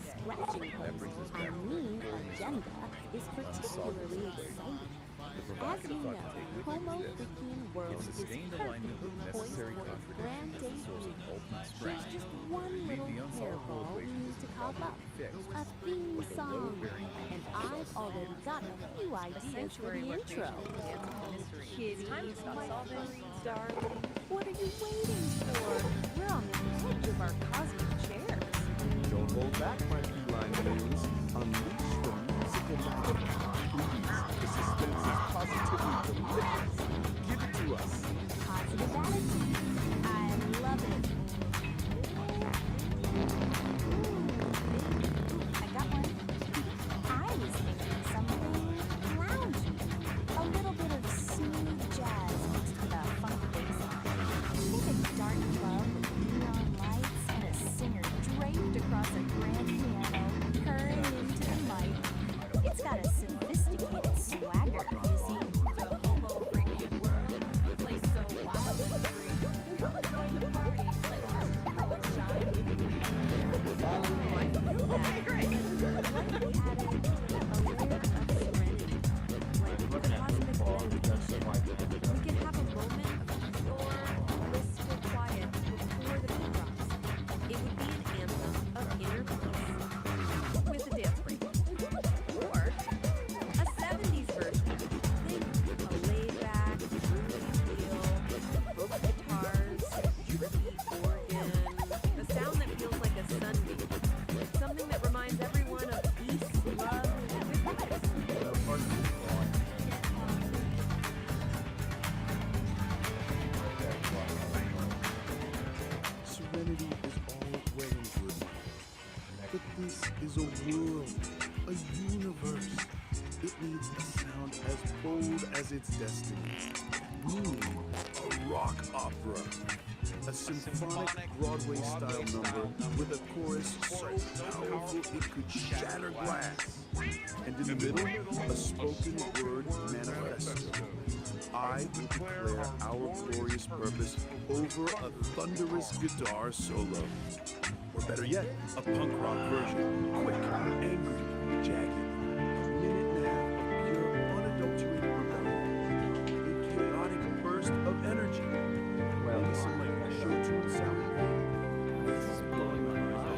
scratching post, I mean agenda, is particularly exciting. As you know, Homo freaking world is perfectly poised for its grand debut. There's just one little hairball we need to cop up. A theme song. And I've already got a few ideas for the intro. Kitty, my darling, what are you waiting for? We're on the edge of our cosmic chairs. Don't hold back, my feline muse. Unleash the musical magic. Please, the suspense is positively delicious. Give it to us. Positive attitude. I love it. I got one. I was thinking something loungy. A little bit of smooth jazz mixed with a funky bass line. Think a dark club with neon lights and a singer draped across a grand piano, purring into the mic. It's got a sophisticated swagger, you see. Serenity is all well and good, but this is a world, a universe. It needs a sound as bold as its destiny, meaning a rock opera, a symphonic Broadway-style number with a chorus so powerful it could shatter glass, and in the middle, a spoken word manifesto. I will declare our glorious purpose over a thunderous guitar solo. Or better yet, a punk rock version. Quick, angry, jagged. A minute now of pure, unadulterated rebellion. A chaotic burst of energy. Well, listen like a show tune sounding. This is blowing my mind.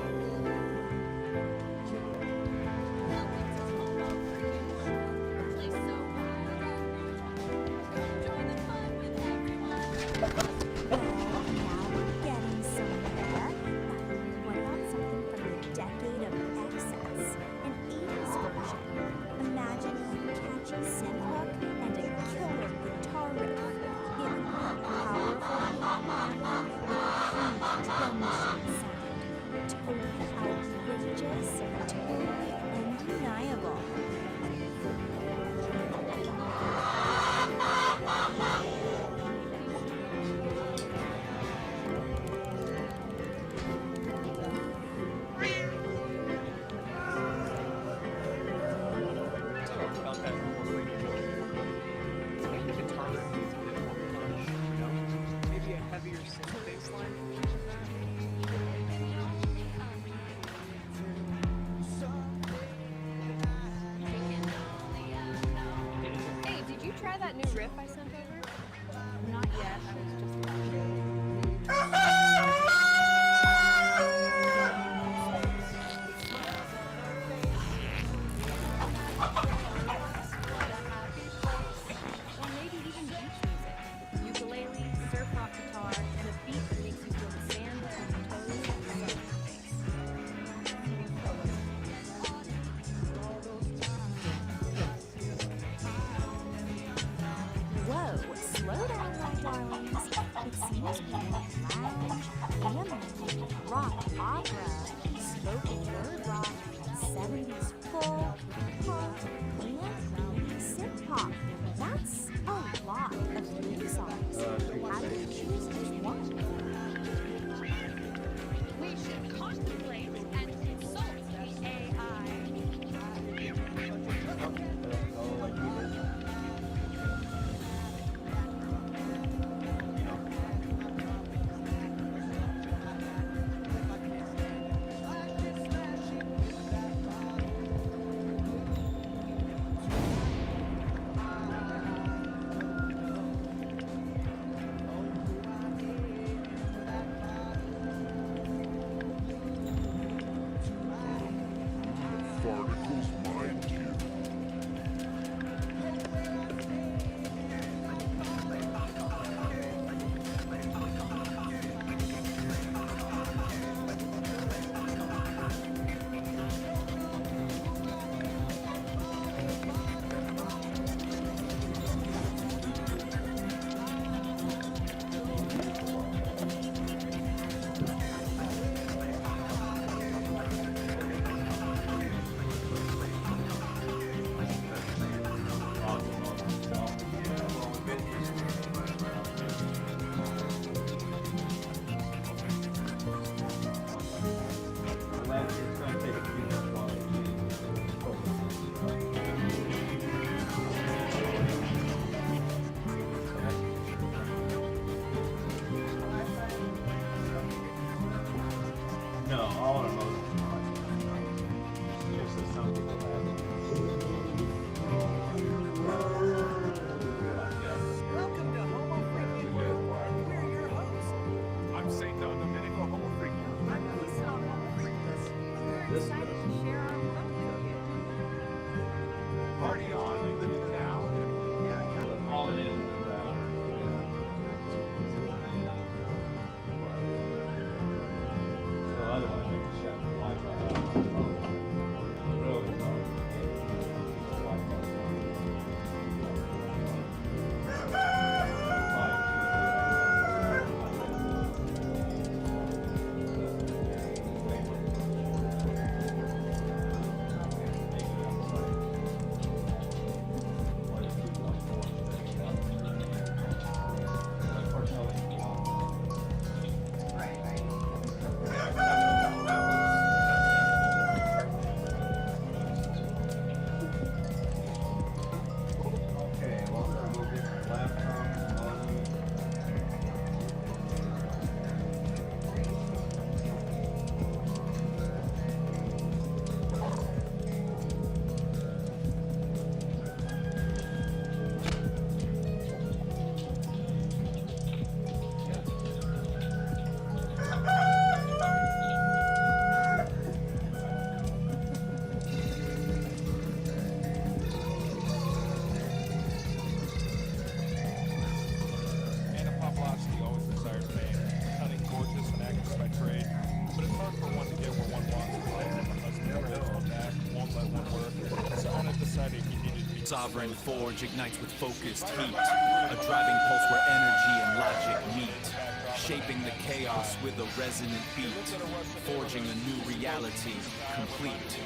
Rock opera, spoken word rock, 70s folk, punk, and synth pop. That's a lot of theme songs. How do you choose just one? We should contemplate and consult the AI. particles, mind you. No, all our emotions are just that some people have. Welcome to Homo Freaking World. We're your hosts. I'm St. Domenico Homo Freaking. I'm Peace the Homo Freaking. We're excited to share our world with you. Party on, we live in the now. All it is about. So otherwise, we can shut the Wi-Fi out. Really hard. Okay, well, we'll get the laptop on. Anna Pavlovsky always desired fame, cunning, gorgeous, and actress by trade. But it's hard for one to get where one wants in life when the husband never has one back, won't let one work. So Anna decided he needed to be Sovereign forge ignites with focused heat, a driving pulse where energy and logic meet, shaping the chaos with a resonant beat, forging a new reality, complete.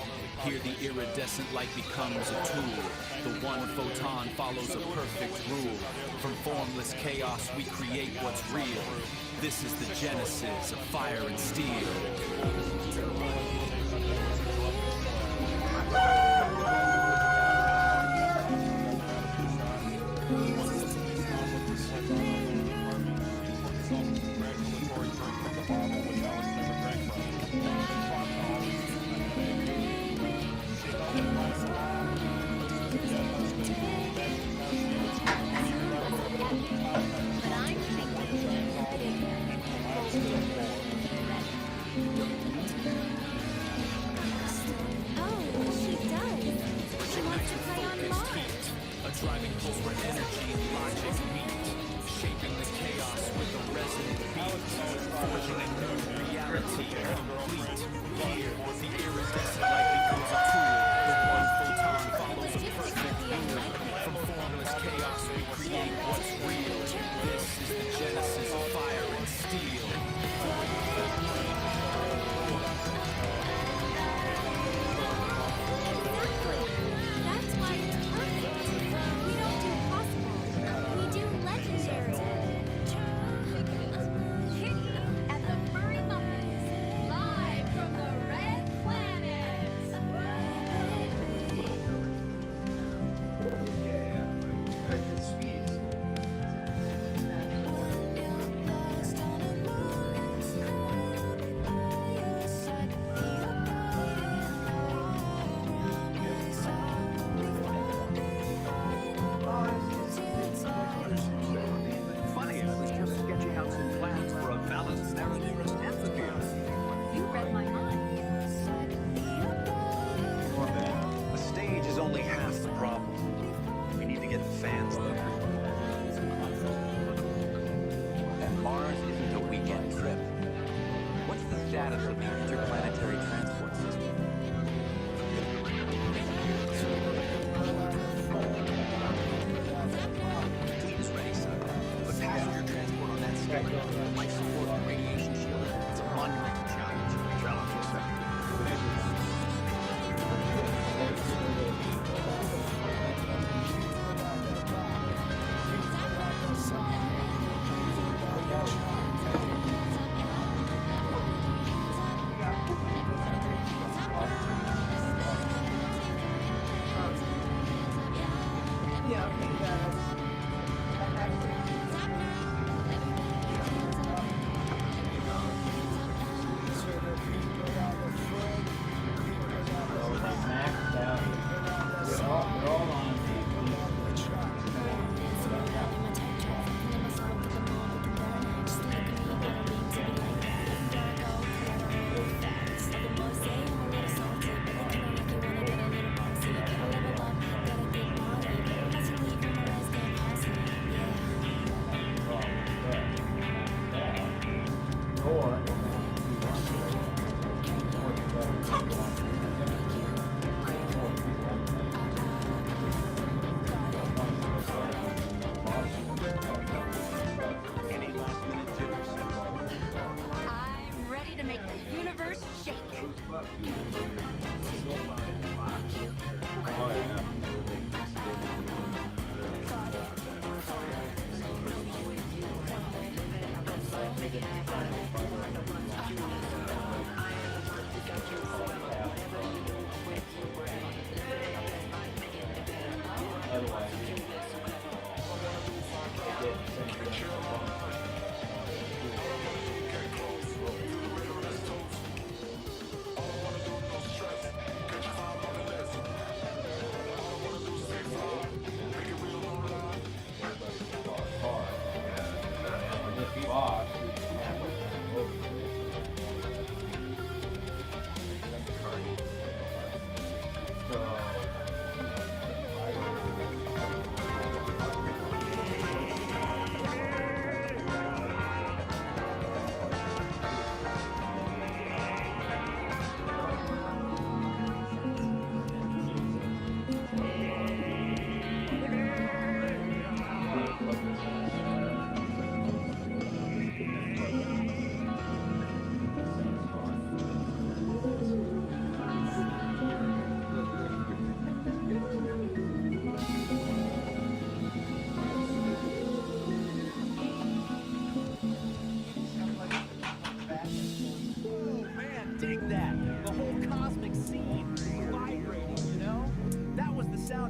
Here the iridescent light becomes a tool, the one photon follows a perfect rule. From formless chaos we create what's real. This is the genesis of fire and steel. But I'm thinking bigger and bolder.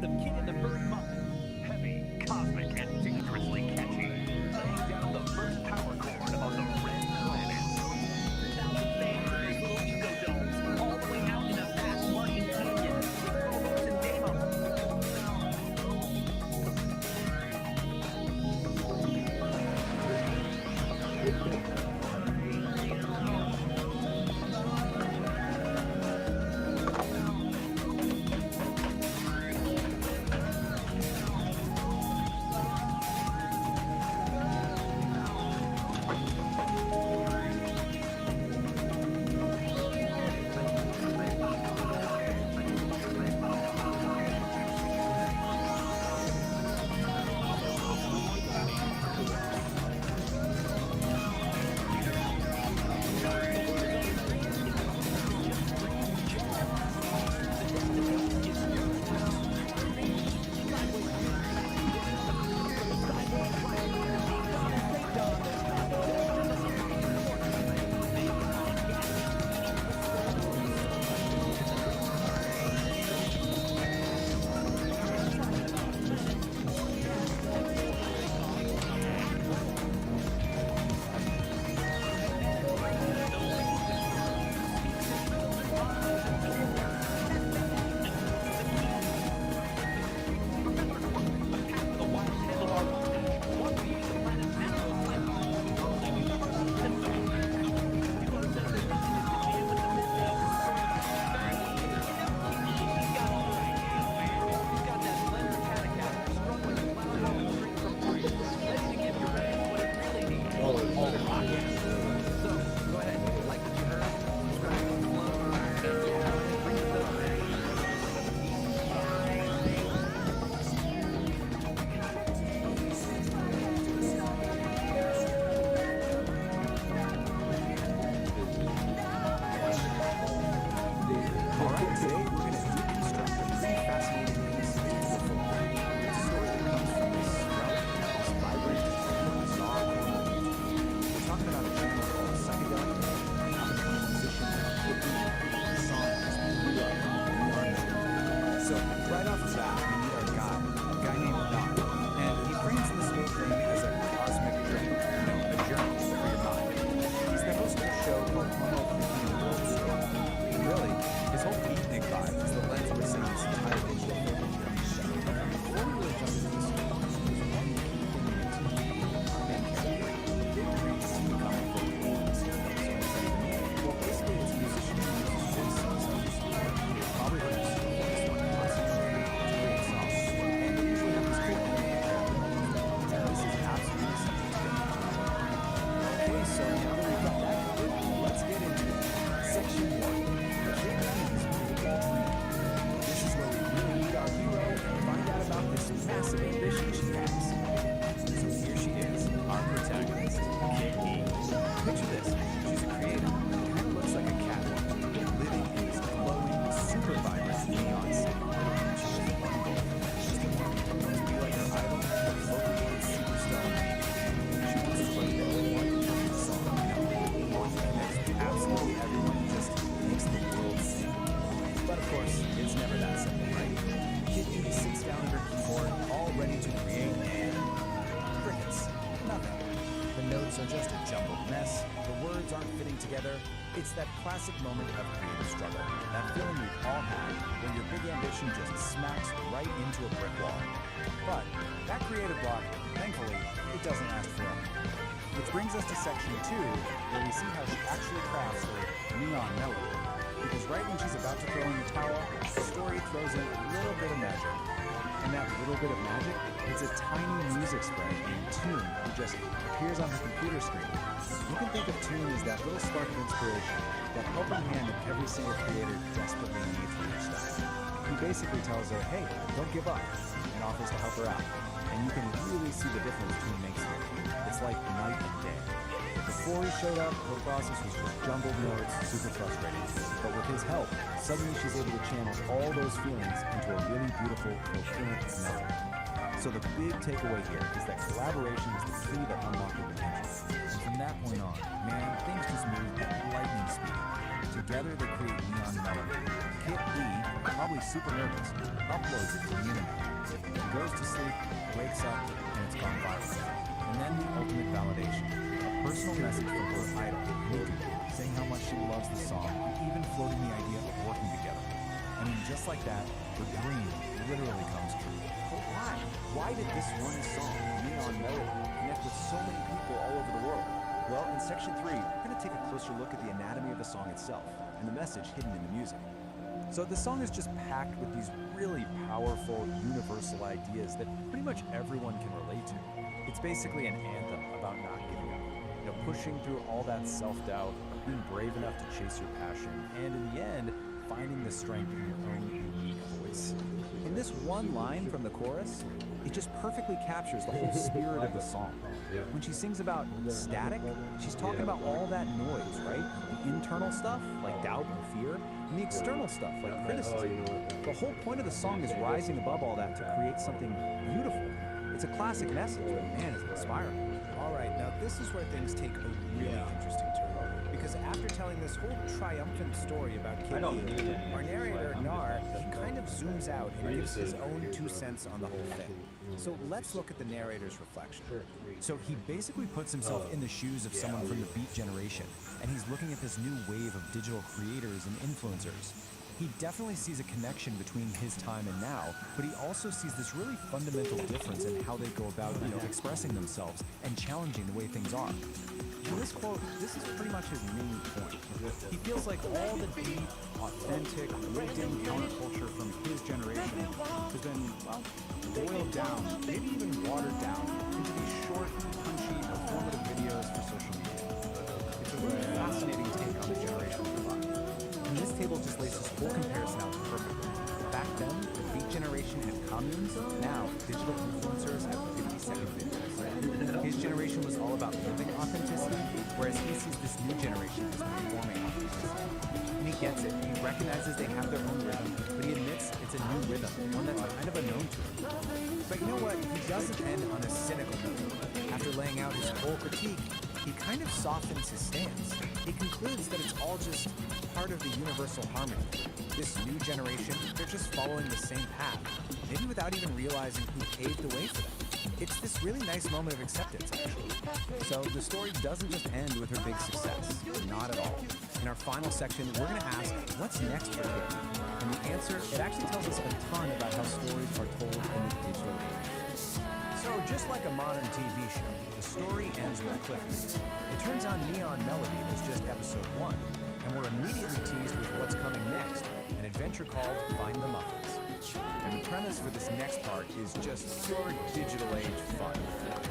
sound of Kid in the Furry Muppet. Heavy, cosmic, and dangerously catchy. Laying down the first power chord on the red planet. Thousands fans in these little eco-domes, all the way out in a vast Martian canyon. With robots and demos. are just a jumbled mess, the words aren't fitting together. It's that classic moment of creative struggle, that feeling we've all had when your big ambition just smacks right into a brick wall. But that creative block, thankfully, it doesn't last forever. Which brings us to section 2, where we see how she actually crafts her neon melody. Because right when she's about to throw in the towel, the story throws in a little bit of magic. And that little bit of magic, it's a tiny music spread named Tune who just appears on her computer screen. You can think of Tune as that little spark of inspiration, that helping hand that every single creator desperately needs for their stuff. He basically tells her, hey, don't give up, and offers to help her out. And you can really see the difference Tune makes here. It's like night and day. Before he showed up, her process was just jumbled notes, super frustrating. But with his help, suddenly she's able to channel all those feelings into a really beautiful, coherent melody. So the big takeaway here is that collaboration is the key that unlocks your potential. And from that point on, man, things just move at lightning speed. Together they create neon melody. Kit Lee, probably super nervous, uploads it to the internet. He goes to sleep, wakes up, and it's gone viral. And then the ultimate validation, a personal message from her idol, Nikki, saying how much she loves the song, and even floating the idea of working together. I mean, just like that, the dream literally comes true. But why? Why did this one song, Neon Melody, connect with so many people all over the world? Well, in Section 3, we're going to take a closer look at the anatomy of the song itself, and the message hidden in the music. So the song is just packed with these really powerful, universal ideas that pretty much everyone can relate to. It's basically an anthem about not giving up, pushing through all that self-doubt, being brave enough to chase your passion, and in the end, finding the strength in your own unique voice. In this one line from the chorus, it just perfectly captures the whole spirit of the song. When she sings about static, she's talking about all that noise, right? The internal stuff, like doubt and fear, and the external stuff, like criticism. The whole point of the song is rising above all that to create something beautiful. It's a classic message, but man, it's inspiring. All right, now this is where things take a really interesting turn. Because after telling this whole triumphant story about Kid E, our narrator, Nar, he kind of zooms out and gives his own 2 cents on the whole thing. So let's look at the narrator's reflection. So he basically puts himself in the shoes of someone from the Beat generation, and he's looking at this new wave of digital creators and influencers. He definitely sees a connection between his time and now, but he also sees this really fundamental difference in how they go about, expressing themselves and challenging the way things are. In this quote, this is pretty much his main point. He feels like all the deep, authentic, lived-in counterculture from his generation has been, boiled down, maybe even watered down, into these short, punchy, informative videos for social media. It's a really fascinating take on the generation of rock. And this table just lays this whole comparison out perfectly. Back then, the Beat generation had communes. Now, digital influencers have 50-second videos. His generation was all about living authenticity, whereas he sees this new generation as performing authenticity. And he gets it. He recognizes they have their own rhythm, but he admits it's a new rhythm, one that's kind of unknown to him. But you know what? He doesn't end on a cynical note. After laying out his whole critique, he kind of softens his stance. He concludes that it's all just part of the universal harmony. This new generation, they're just following the same path, maybe without even realizing who paved the way for them. It's this really nice moment of acceptance, actually. So the story doesn't just end with her big success. Not at all. In our final section, we're going to ask, what's next for Kid? And the answer, it actually tells us a ton about how stories are told in the digital age. So just like a modern TV show, the story ends with a cliffhanger. It turns out Neon Melody was just episode 1, and we're immediately teased with what's coming next, an adventure called Find the Muffins. And the premise for this next part is just pure digital age fun.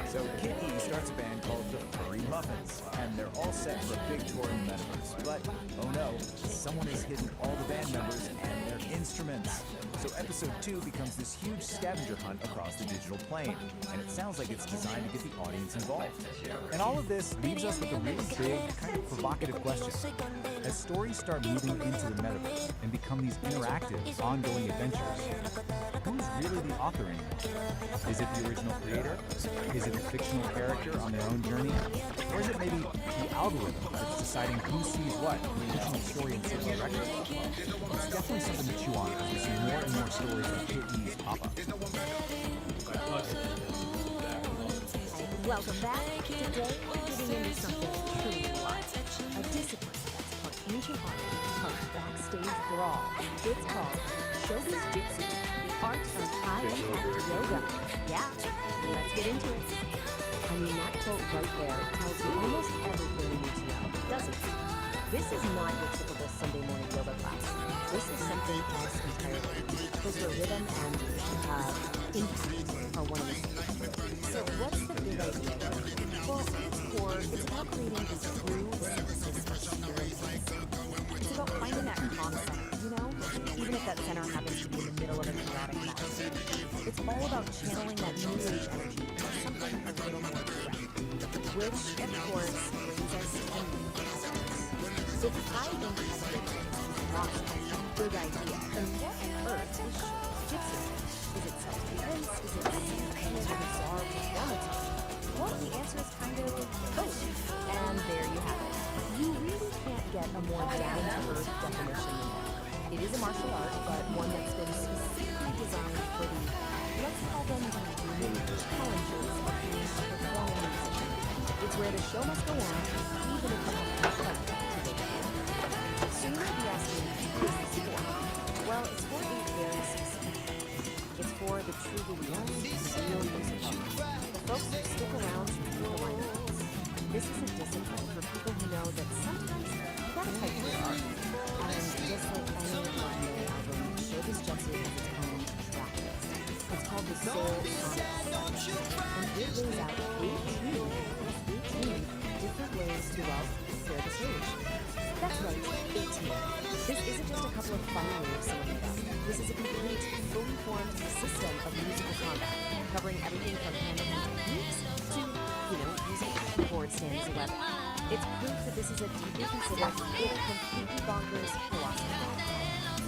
So Kid E starts a band called the Furry Muffins, and they're all set for a big tour in the metaverse. But, oh no, someone has hidden all the band members and their instruments. So episode 2 becomes this huge scavenger hunt across the digital plane, and it sounds like it's designed to get the audience involved. And all of this leaves us with a really big, kind of provocative question. As stories start moving into the metaverse and become these interactive, ongoing adventures, who's really the author anymore? Is it the original creator? Is it a fictional character on their own journey? Or is it maybe the algorithm that's deciding who sees what and pushing the story in certain directions? It's definitely something to chew on as we see more and more stories of Kid E's pop up. Welcome back. Today we're getting into something truly wild. A discipline that's part ancient art, part backstage brawl. It's called Showbiz Jitsu, the art of high-impact yoga. Yeah, let's get into it. I mean, that quote right there tells you almost everything you need to know, doesn't it? This is not your typical Sunday morning yoga class. This is something else entirely, because where rhythm and impact are one of the same. So what's the big idea here? Well, at its core, it's about creating a true synthesis of spirit. It's about finding that calm center, even if that center happens to be in the middle of a chaotic mess. It's all about channeling that new age energy into something a little more direct, which, of course, brings us to the new concepts. If high-impact yoga is awesome, big idea, then what on earth is Jitsu? Is it self-defense? Is it some kind of bizarre performance? Well, the answer is kind of both. And there you have it. You really can't get a more down-to-earth definition than that. It is a martial art, but one that's been specifically designed for the, let's call them the unique challenges of being a performing musician. It's where the show must go on, even if you have to fight to make it. So you might be asking, who is this for? Well, it's for a very specific thing. It's for the truly young, real music lovers, the folks who stick around to feel the line of things. This is a discipline for people who know that sometimes you gotta fight for your art. And just like any legendary album, Showbiz Jumpsuit has its own track list. It's called the Soul Sonic Selection, and it lays out 18 different ways to, well, clear the stage. That's right, 18. This isn't just a couple of fun moves singing about. This is a complete, fully formed system of musical combat, covering everything from hand-to-hand techniques to, using a keyboard stand as a weapon. It's proof that this is a deeply considered, yet completely bonkers philosophy.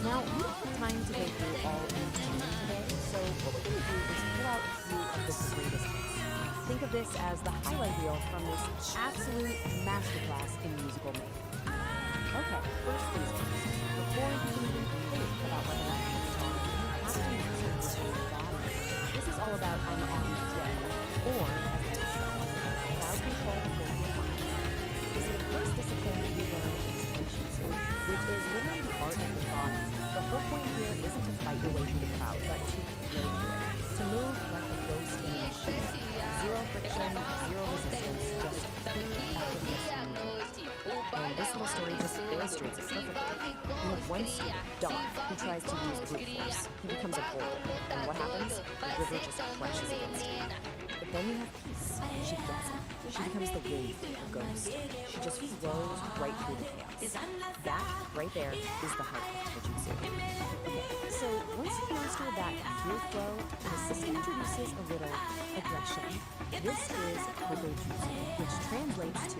Now, we don't have time to go through all 18 today, so what we're going to do is pull out a few of the greatest hits. Think of this as the highlight reel from this absolute masterclass in musical making. Okay, first these ones. Before you can even think about whether or not you're song, you have to use it with your body. This is all about an on the dead, or as it's described, crowd control for your mind. This is the first discipline that you learn in Jiu-Jitsu, which is literally the art of the body. The whole point here isn't to fight your way through the crowd, but to flow through it. To move like a ghost in a machine. Zero friction, zero resistance, just effortless. And this little story just illustrates it perfectly. You have one student, Don, who tries to use brute force. He becomes a bull, and what happens? The river just crashes against him. But then you have Peace. She gets it. She becomes the wave, the ghost. She just flows right through the chaos. That, right there, is the heart of Jiu-Jitsu. Okay, so once you've mastered that pure flow, the system introduces a little aggression. This is Kogo Jutsu, which translates to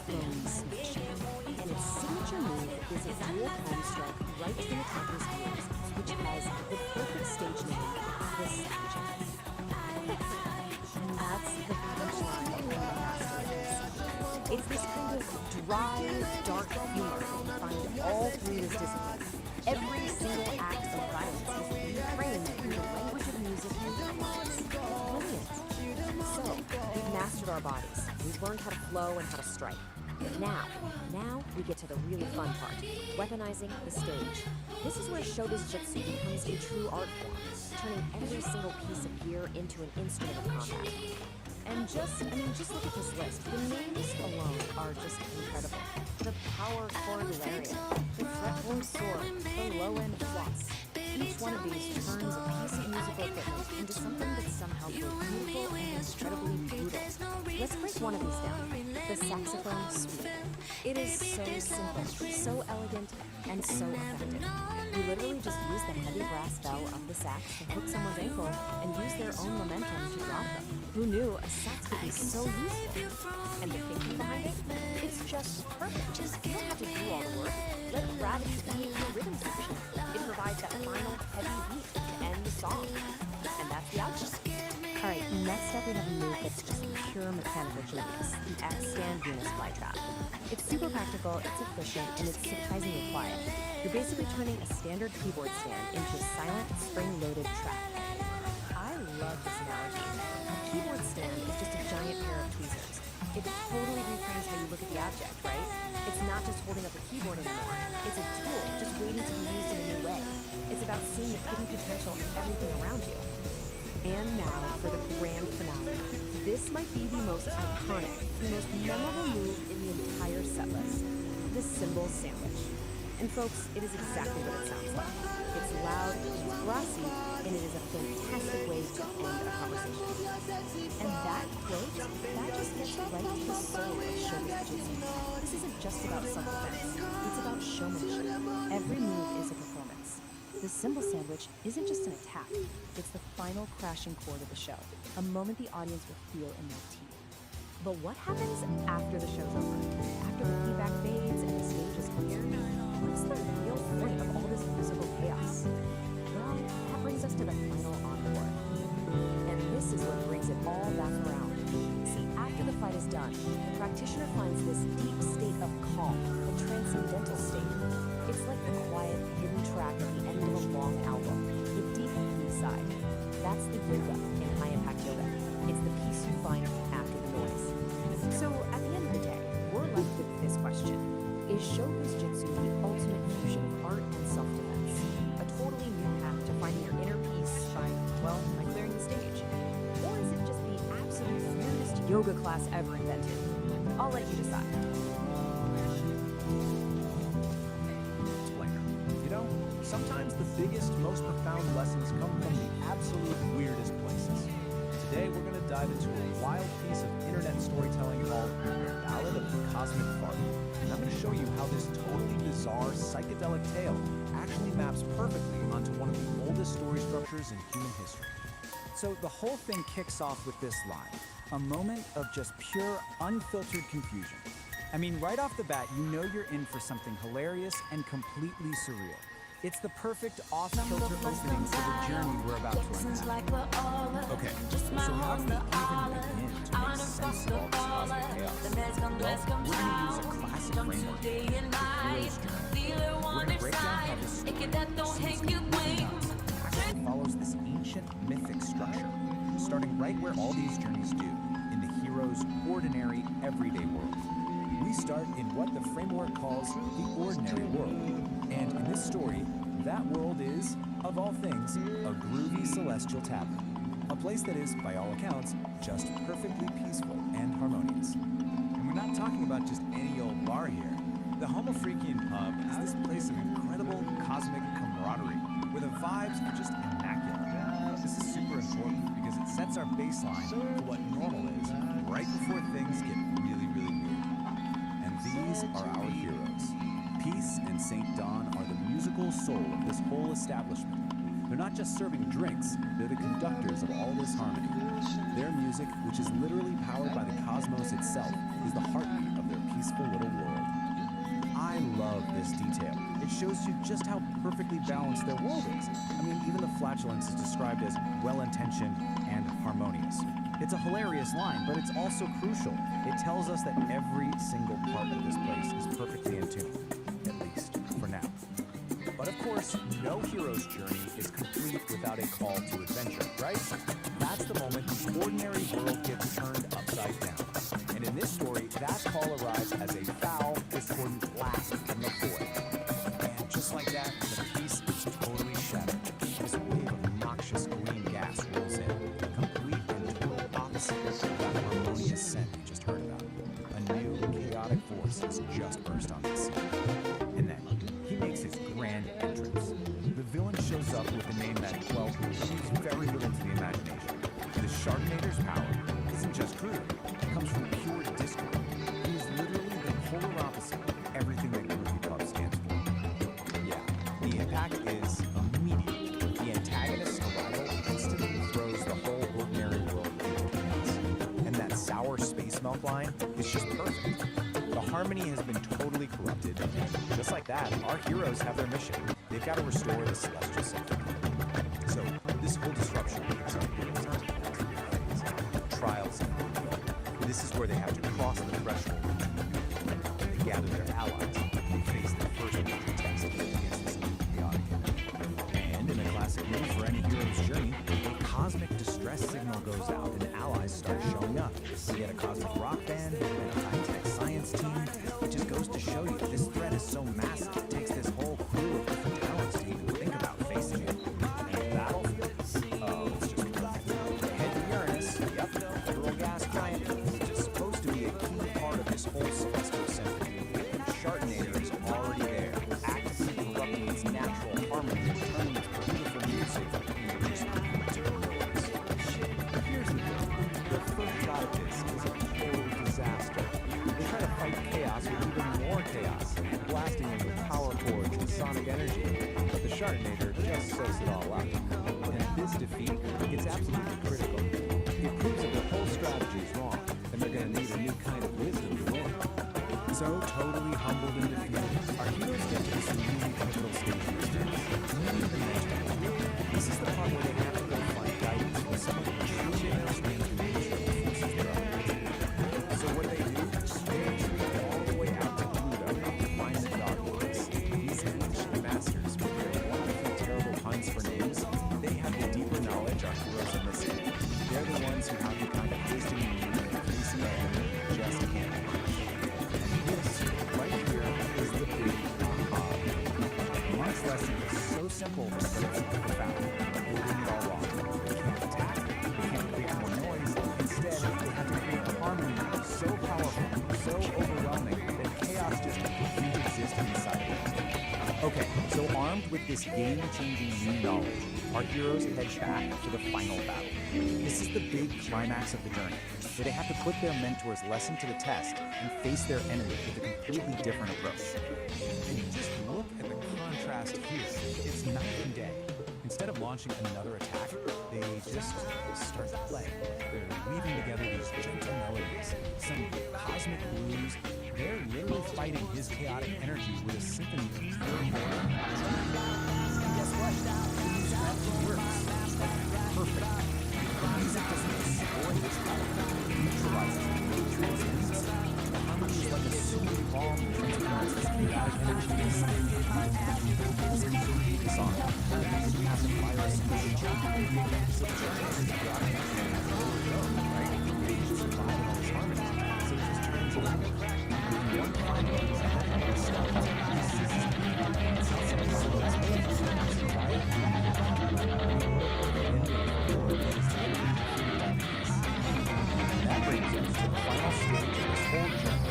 Bone Smash. And its signature move is a dual palm strike right to the attacker's ears, which has the perfect stage name, the Snatcher. And that's the punchline of the master is. It's this kind of dry, dark humor that you find all through this discipline. Every single act of violence is reframed through the language of music and dance. Brilliant. So, we've mastered our bodies. We've learned how to flow and how to strike. Now we get to the really fun part, weaponizing the stage. This is where Showbiz Jutsu becomes a true art form, turning every single piece of gear into an instrument of combat. And just look at this list. The names alone are just incredible. The power chord lariat, the fretboard sword, the low-end floss. Each one of these turns a piece of musical equipment into something that's somehow both beautiful and incredibly brutal. Let's break one of these down. The saxophone suite. It is so simple, so elegant, and so effective. You literally just use the heavy brass bell of the sax to hook someone's ankle and use their own momentum to drop them. Who knew a sax could be so useful? And the thinking behind it? It's just perfect. You don't have to do all the work. Let gravity lead the rhythm section. It provides that final heavy beat to end the song. And that's the outcome. Alright, next up we have a move that's just pure mechanical genius, the X-Stand Venus Flytrap. It's super practical, it's efficient, and it's surprisingly quiet. You're basically turning a standard keyboard stand into a silent, spring-loaded trap. I love this analogy. A keyboard stand is just a giant pair of tweezers. It totally reframes how you look at the object, right? It's not just holding up a keyboard anymore. It's a tool just waiting to be used in a new way. It's about seeing the hidden potential of everything around you. And now for the grand finale. This might be the most iconic, the most memorable move in the entire set list. The cymbal sandwich. And folks, it is exactly what it sounds like. It's loud, it's brassy, and it is a fantastic way to end a conversation. And that quote, that just gets right to the soul of Showbiz Jutsu. This isn't just about self-defense, it's about showmanship. Every move is a performance. The cymbal sandwich isn't just an attack, it's the final crashing chord of the show, a moment the audience will feel in their teeth. But what happens after the show's over? After the feedback fades and the stage is clear? What's the real point of all this musical chaos? Well, that brings us to the final encore. And this is what brings it all back around. See, after the fight is done, the practitioner finds this deep state of calm, a transcendental state. It's like the quiet, hidden track at the end of a long yoga in high-impact yoga. It's the peace you find after the noise. So at the end of the day, we're left with this question. Is Shogun's Jitsu the ultimate fusion of art and self-defense? A totally new path to finding your inner peace by clearing the stage? Or is it just the absolute weirdest yoga class ever invented? I'll let you decide. You know, sometimes the biggest, most profound lessons come from the absolute weirdest places. Today, we're going to dive into a wild piece of internet storytelling called The Ballad of the Cosmic Fart. And I'm going to show you how this totally bizarre psychedelic tale actually maps perfectly onto one of the oldest story structures in human history. So the whole thing kicks off with this line, a moment of just pure, unfiltered confusion. I mean, right off the bat, you know you're in for something hilarious and completely surreal. It's the perfect off-kilter opening for the journey we're about to unpack. Okay, so how do we even begin to make sense of all this cosmic chaos? Well, we're going to use a classic framework, the hero's journey. We're going to break down how this story actually follows this ancient mythic structure, starting right where all these journeys do, in the hero's ordinary, everyday world. We start in what the framework calls the ordinary world. And in this story, that world is, of all things, a groovy celestial tavern. A place that is, by all accounts, just perfectly peaceful and harmonious. And we're not talking about just any old bar here. The Homo Freakian Pub is this place of incredible cosmic camaraderie, where the vibes are just immaculate. This is super important because it sets our baseline for what normal is, right before things get really, really weird. And these are our heroes. Peace and St. Dawn are the musical soul of this whole establishment. They're not just serving drinks, they're the conductors of all this harmony. Their music, which is literally powered by the cosmos itself, is the heartbeat of their peaceful little world. I love this detail. It shows you just how perfectly balanced their world is. I mean, even the flatulence is described as well-intentioned and harmonious. It's a hilarious line, but it's also crucial. It tells us that every single part of this place is perfectly in tune, at least for now. But of course, no hero's journey is complete without a call to adventure, right? That's the moment the ordinary world gets turned upside down. And in this story, that call arrives as a foul, discordant blast from the void. And just like that, the peace is totally shattered. This wave of noxious green gas rolls in, complete and total opposite of that harmonious scent we just heard about. A new, chaotic force has just burst on the scene. And then, he makes his grand entrance. The villain shows up with a name that, well, leaves very little to the imagination. The Sharknator's power isn't just crude, it comes from pure discord. He is literally the polar opposite of everything that Groovy Pub stands for. Yeah, the impact is immediate. The antagonist's arrival instantly throws the whole ordinary world into chaos. And that sour space milk line is just perfect. The harmony has been totally corrupted, and just like that, our heroes have their mission. They've got to restore the celestial symphony. So, this whole disruption brings our heroes onto trials. This is where they have to cross the threshold. They gather their allies. They face their first major test against this chaotic enemy. And in a classic move for any hero's journey, a cosmic distress signal goes out and allies start showing up. We get a cosmic rock band and a high-tech science team. It just goes to show you this threat is so massive, it takes this whole crew of different talents to even think about facing it. And the battlefield? Oh, it's just perfect. Head to Uranus, yep, the little gas giant, which is supposed to be a key part of this whole celestial symphony. The Sharknator is already there, actively corrupting its natural harmony and turning its beautiful music into just material noise. But here's the thing, the first shot of this is a total disaster. They try to fight chaos with even more chaos, blasting it with power chords and sonic energy. But the Sharknator just soaks it all up. And this defeat, it's absolutely critical. It proves that the whole strategy is wrong, and they're going to need a new kind of wisdom to win. So, totally humbled and defeated, our heroes get to this really pivotal stage in this journey. This is the part where they have to go find guidance from some of the truly mainstream forces they're up against. So what they do, they retreat all the way out to Pluto to find the Dark Ones. These ancient masters, with their wonderfully terrible puns for names, they have the deeper knowledge our heroes in this Armed with this game-changing new knowledge, our heroes head back to the final battle. This is the big climax of the journey, where they have to put their mentor's lesson to the test and face their enemy with a completely different approach. And you just look at the contrast here. It's night and day. Instead of launching another attack, they just start to play. They're weaving together these gentle melodies, some cosmic blues. They're literally fighting his chaotic energy with a symphony of pure order. And guess what? The strategy works. Perfect. The music doesn't destroy his power. It neutralizes it. It transcends it. The harmony is like a soothing balm that transforms his chaotic energy into something completely song. You have to fire a solution. So the journey is chaotic energy has nowhere to go, right? You just survive all this harmony. So it just transforms it. One final that brings us to the final stage of this whole journey.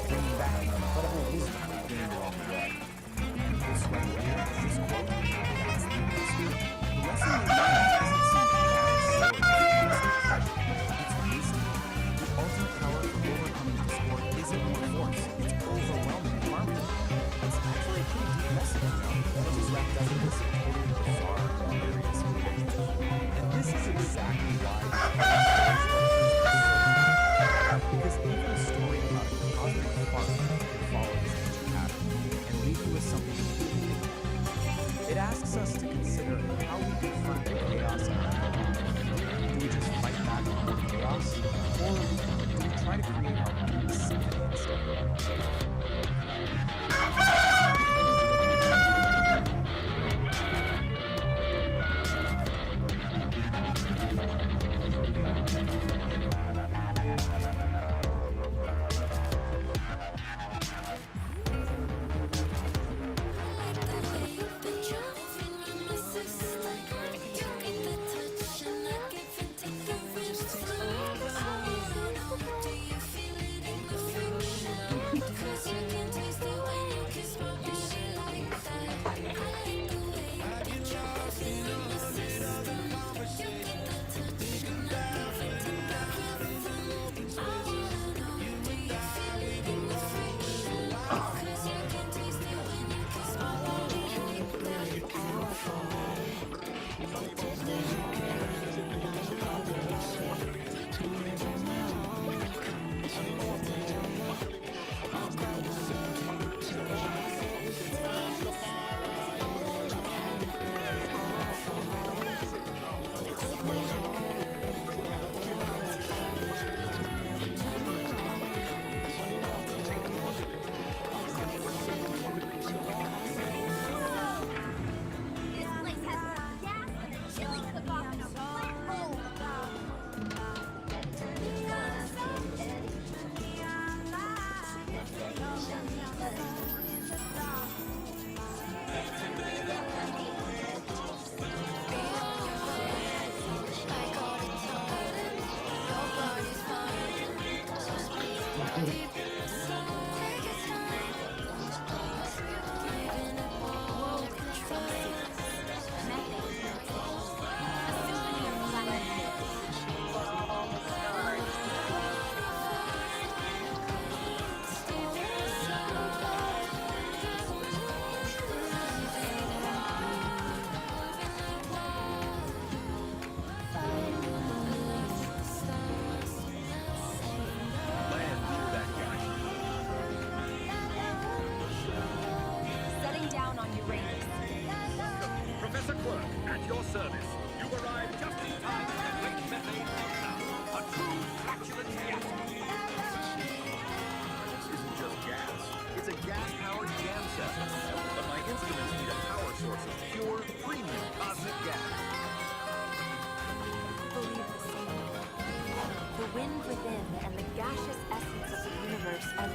Bringing back the incredible wisdom gained along the way. This right here, this quote, that's the lesson we learn doesn't seem it's wisdom. The ultimate power of overcoming discord isn't more force, it's overwhelming harmony. It's actually a pretty deep message, which is wrapped up in this totally bizarre, hilarious imagery. And this is exactly why because even a story about a cosmic spark can follow this ancient pattern and leave you with something to think about. It asks us to consider how we confront the chaos in our world. Do we just fight back on the chaos, or do we try to create our own symphony instead?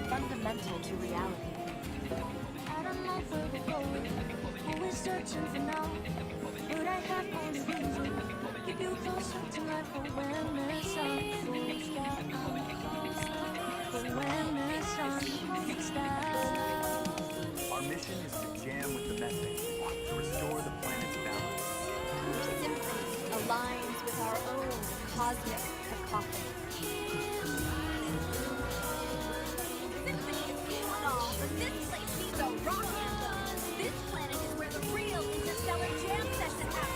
fundamental to reality. I don't know where to go, always searching for now, but I have only reason. If you closer to life awareness, I'll close my eyes. Our mission is to jam with the method to restore the planet's balance. Simply aligns with our own cosmic cacophony. Symphony is cool and all, but this place needs a rock anthem. This planet is where the real interstellar jam session happens.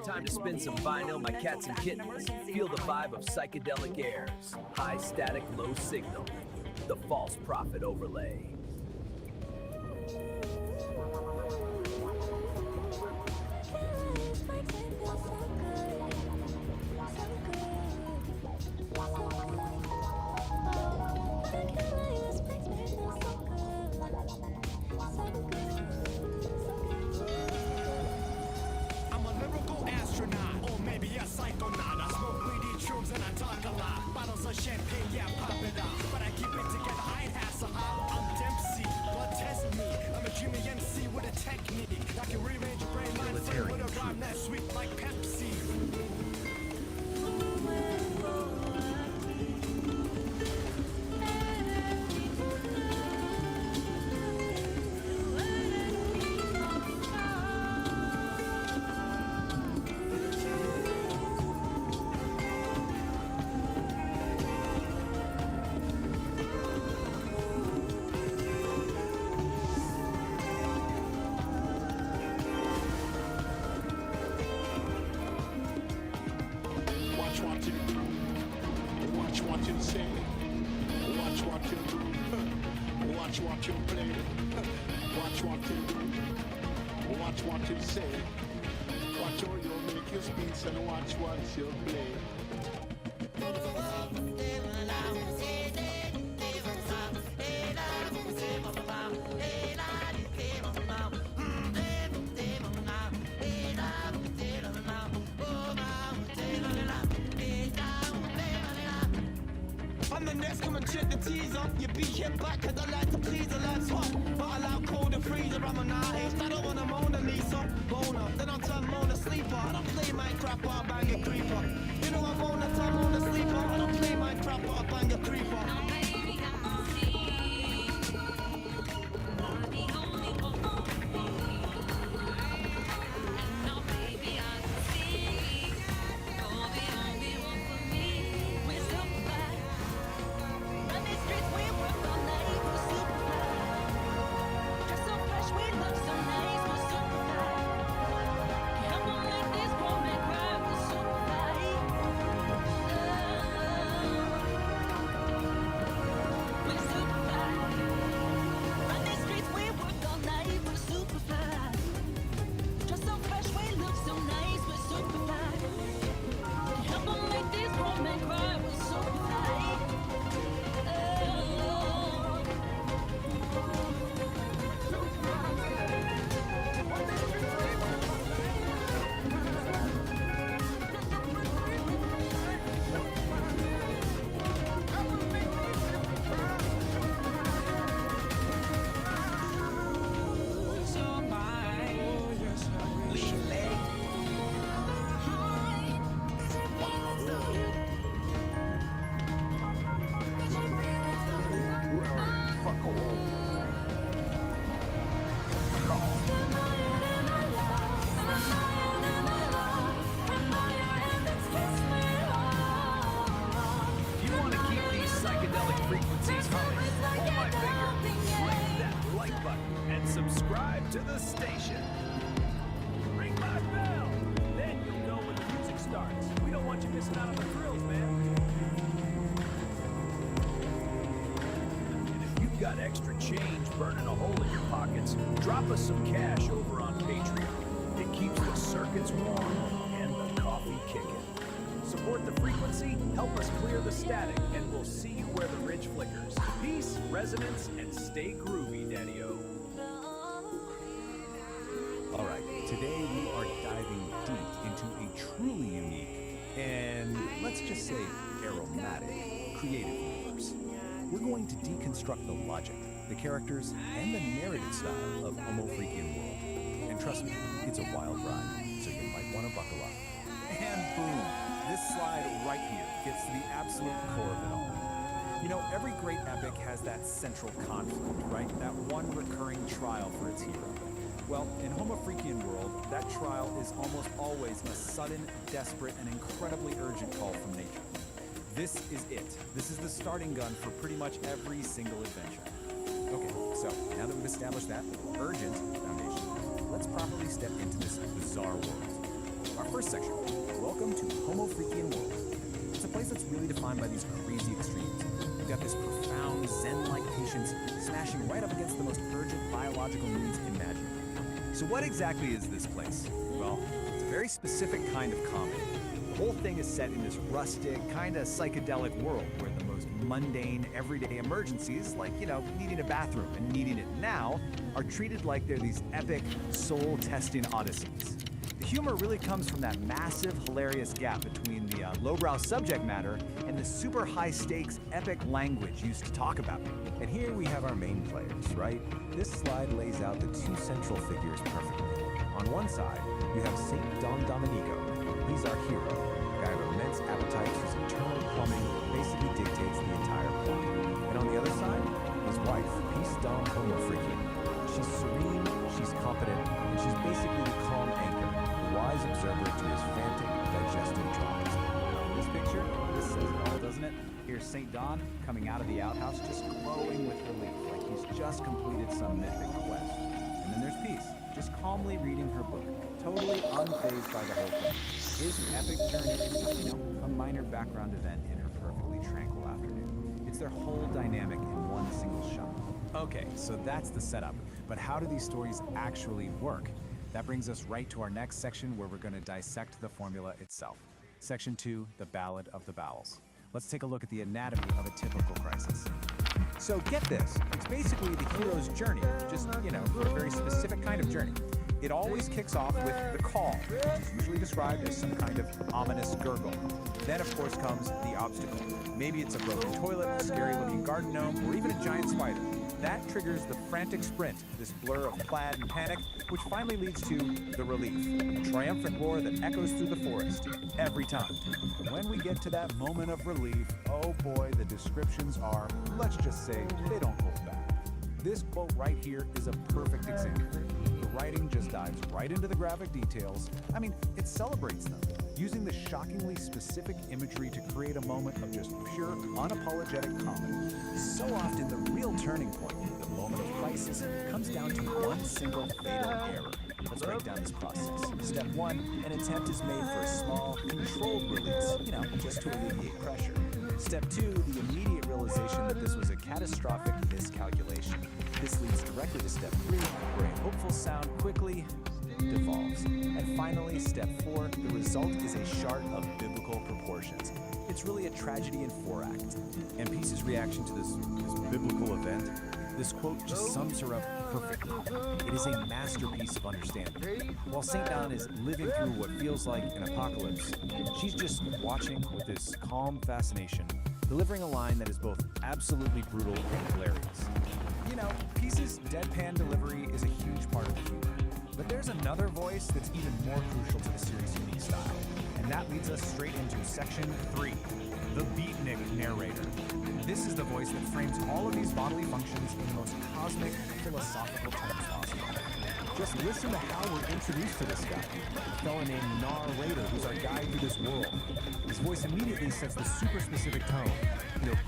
Time to spin some vinyl, my cats and kittens. Feel the vibe of Psychedelic Aire's high static, low signal. The false prophet overlay. I'm a lyrical astronaut, or maybe a psychonaut. I smoke weedy shrooms and I talk a lot. Bottles of champagne, yeah, pop it up. But I keep it together, I ain't hassle. I'm Dempsey, blood test me. I'm a dreamy MC with a technique. I can rearrange your brain lines with a rhyme that's sweet like Pepsi. what you say. Watch what you do. Watch what you play. Watch what you do. Watch what you say. Watch how you make your speech and watch what you play. I'm the next, come and check the teaser. You be hit back, cause I like to please the life's hot. But I like cold and freezer, I'm an artist. I don't want a Mona Lisa. Boner, then I'll turn Mona Sleeper. I don't play Minecraft, but I bang a creeper. You know I'm Mona, turn Mona Sleeper. I don't play Minecraft, but I bang a creeper. Subscribe to the station. Ring my bell. Then you'll know when the music starts. We don't want you missing out on the thrills, man. And if you've got extra change burning a hole in your pockets, drop us some cash over on Patreon. It keeps the circuits warm and the coffee kicking. Support the frequency, help us clear the static, and we'll see you where the ridge flickers. Peace, resonance, and stay groovy, Daddy-O. All right, today we are diving deep into a truly unique and, let's just say, aromatic creative universe. We're going to deconstruct the logic, the characters, and the narrative style of Homo Freakian World. And trust me, it's a wild ride, so you might want to buckle up. And boom, this slide right here gets to the absolute core of it all. You know, every great epic has that central conflict, right? That one recurring trial for its hero. Well, in Homo Freakian World, that trial is almost always a sudden, desperate, and incredibly urgent call from nature. This is it. This is the starting gun for pretty much every single adventure. Okay, so now that we've established that urgent foundation, let's properly step into this bizarre world. Our first section, welcome to Homo Freakian World. It's a place that's really defined by these crazy extremes. We've got this profound Zen-like patience smashing right up against the most urgent biological needs imaginable. So what exactly is this place? Well, it's a very specific kind of comedy. The whole thing is set in this rustic, kind of psychedelic world where the most mundane, everyday emergencies, like, you know, needing a bathroom and needing it now, are treated like they're these epic, soul-testing odysseys. The humor really comes from that massive, hilarious gap between the lowbrow subject matter and the super high-stakes, epic language used to talk about it. And here we have our main players, right? This slide lays out the two central figures perfectly. On one side, you have Saint Don Domenico. He's our hero, a guy of immense appetite whose internal plumbing basically dictates the entire plot. And on the other side, his wife, Peace Dom Homo Freakian. She's serene, she's competent, and she's basically the calm anchor, the wise observer to his frantic, digestive dramas. In this picture, this says it all, doesn't it? Here's St. Don coming out of the outhouse just glowing with relief, like he's just completed some mythic quest. And then there's Peace, just calmly reading her book, totally unfazed by the whole thing. His epic journey is just, you know, a minor background event in her book. perfectly tranquil afternoon. It's their whole dynamic in one single shot. Okay, so that's the setup, but how do these stories actually work? That brings us right to our next section where we're going to dissect the formula itself. Section 2, the Ballad of the Bowels. Let's take a look at the anatomy of a typical crisis. So get this, it's basically the hero's journey, just, a very specific kind of journey. It always kicks off with the call, which is usually described as some kind of ominous gurgle. Then, of course, comes the obstacle. Maybe it's a broken toilet, a scary-looking garden gnome, or even a giant spider. That triggers the frantic sprint, this blur of plaid and panic, which finally leads to the relief, a triumphant roar that echoes through the forest, every time. When we get to that moment of relief, oh boy, the descriptions are, let's just say, they don't hold back. This quote right here is a perfect example. The writing just dives right into the graphic details. I mean, it celebrates them, using the shockingly specific imagery to create a moment of just pure, unapologetic comedy. So often, the real turning point, the moment of crisis, comes down to one single fatal error. Let's break down this process. Step 1, an attempt is made for a small, controlled release, just to alleviate pressure. Step 2, the immediate realization that this was a catastrophic miscalculation. This leads directly to step 3, where a hopeful sound quickly devolves. And finally, step 4, the result is a shard of biblical proportions. It's really a tragedy in 4 acts. And Peace's reaction to this biblical event, this quote just sums her up perfectly. It is a masterpiece of understanding. While St. Dawn is living through what feels like an apocalypse, she's just watching with this calm fascination, delivering a line that is both absolutely brutal and hilarious. Peace's deadpan delivery is a huge part of the humor. But there's another voice that's even more crucial to the series' unique style. And that leads us straight into section 3, the beatnik narrator. This is the voice that frames all of these bodily functions in the most cosmic, philosophical terms possible. Just listen to how we're introduced to this guy, a fellow named Narrator, who's our guide through this world. His voice immediately sets the super specific tone.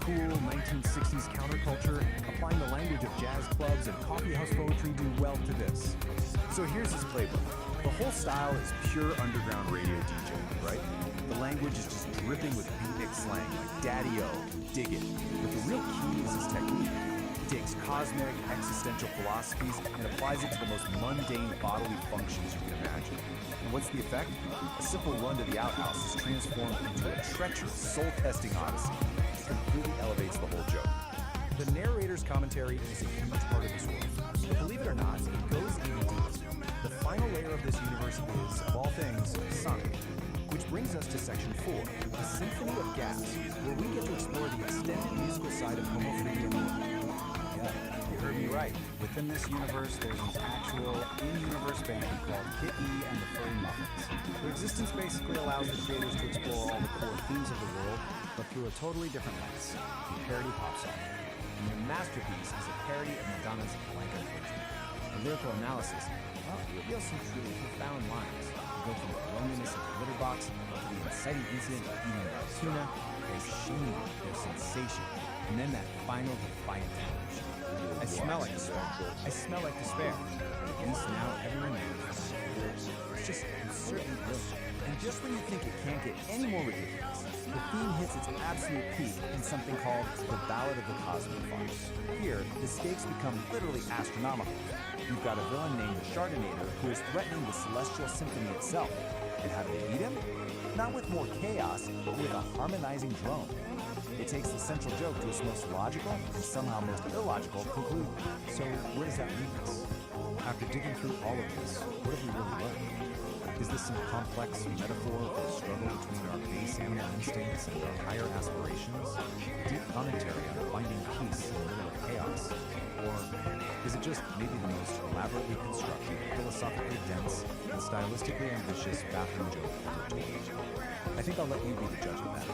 Cool 1960s counterculture, applying the language of jazz clubs and coffeehouse poetry do well to this. So here's his playbook. The whole style is pure underground radio DJ, right? The language is just dripping with beatnik slang like daddy-o, dig it. But the real key is his technique. He takes cosmic, existential philosophies and applies it to the most mundane bodily functions you can imagine. And what's the effect? A simple run to the outhouse is transformed into a treacherous, soul-testing odyssey. It completely elevates the whole joke. The narrator's commentary is a huge part of this world. But believe it or not, it goes even deeper. The final layer of this universe is, of all things, sonic. Which brings us to section 4, the Symphony of Gas, where we get to explore the extended musical side of Homo Freaky and more. Yeah, you heard me right. Within this universe, there's an actual in-universe band called Kit E and the Furry Muffins. Their existence basically allows the creators to explore all the core themes of the world, but through a totally different lens, the parody pop song. And their masterpiece is a parody of Madonna's Blanca Poetry. The lyrical analysis, reveals some truly profound lines. Go from the loneliness of the litter box to the inciting incident of eating raw tuna, there's shame, there's sensation, and then that final defiant declaration. I smell like despair. I smell like despair. At least now everyone knows. It's just absurdly brilliant. And just when you think it can't get any more ridiculous, the theme hits its absolute peak in something called the Ballad of the Cosmic Farce. Here, the stakes become literally astronomical. You've got a villain named the Chardinator who is threatening the celestial symphony itself. And how do they beat him? Not with more chaos, but with a harmonizing drone. It takes the central joke to its most logical and somehow most illogical conclusion. So where does that leave us? After digging through all of this, what have we really learned? Is this some complex metaphor for the struggle between our base animal instincts and our higher aspirations? Deep commentary on finding peace in the middle of chaos? Or is it just maybe the most elaborately constructed, philosophically dense, and stylistically ambitious bathroom joke ever told? I think I'll let you be the judge of that.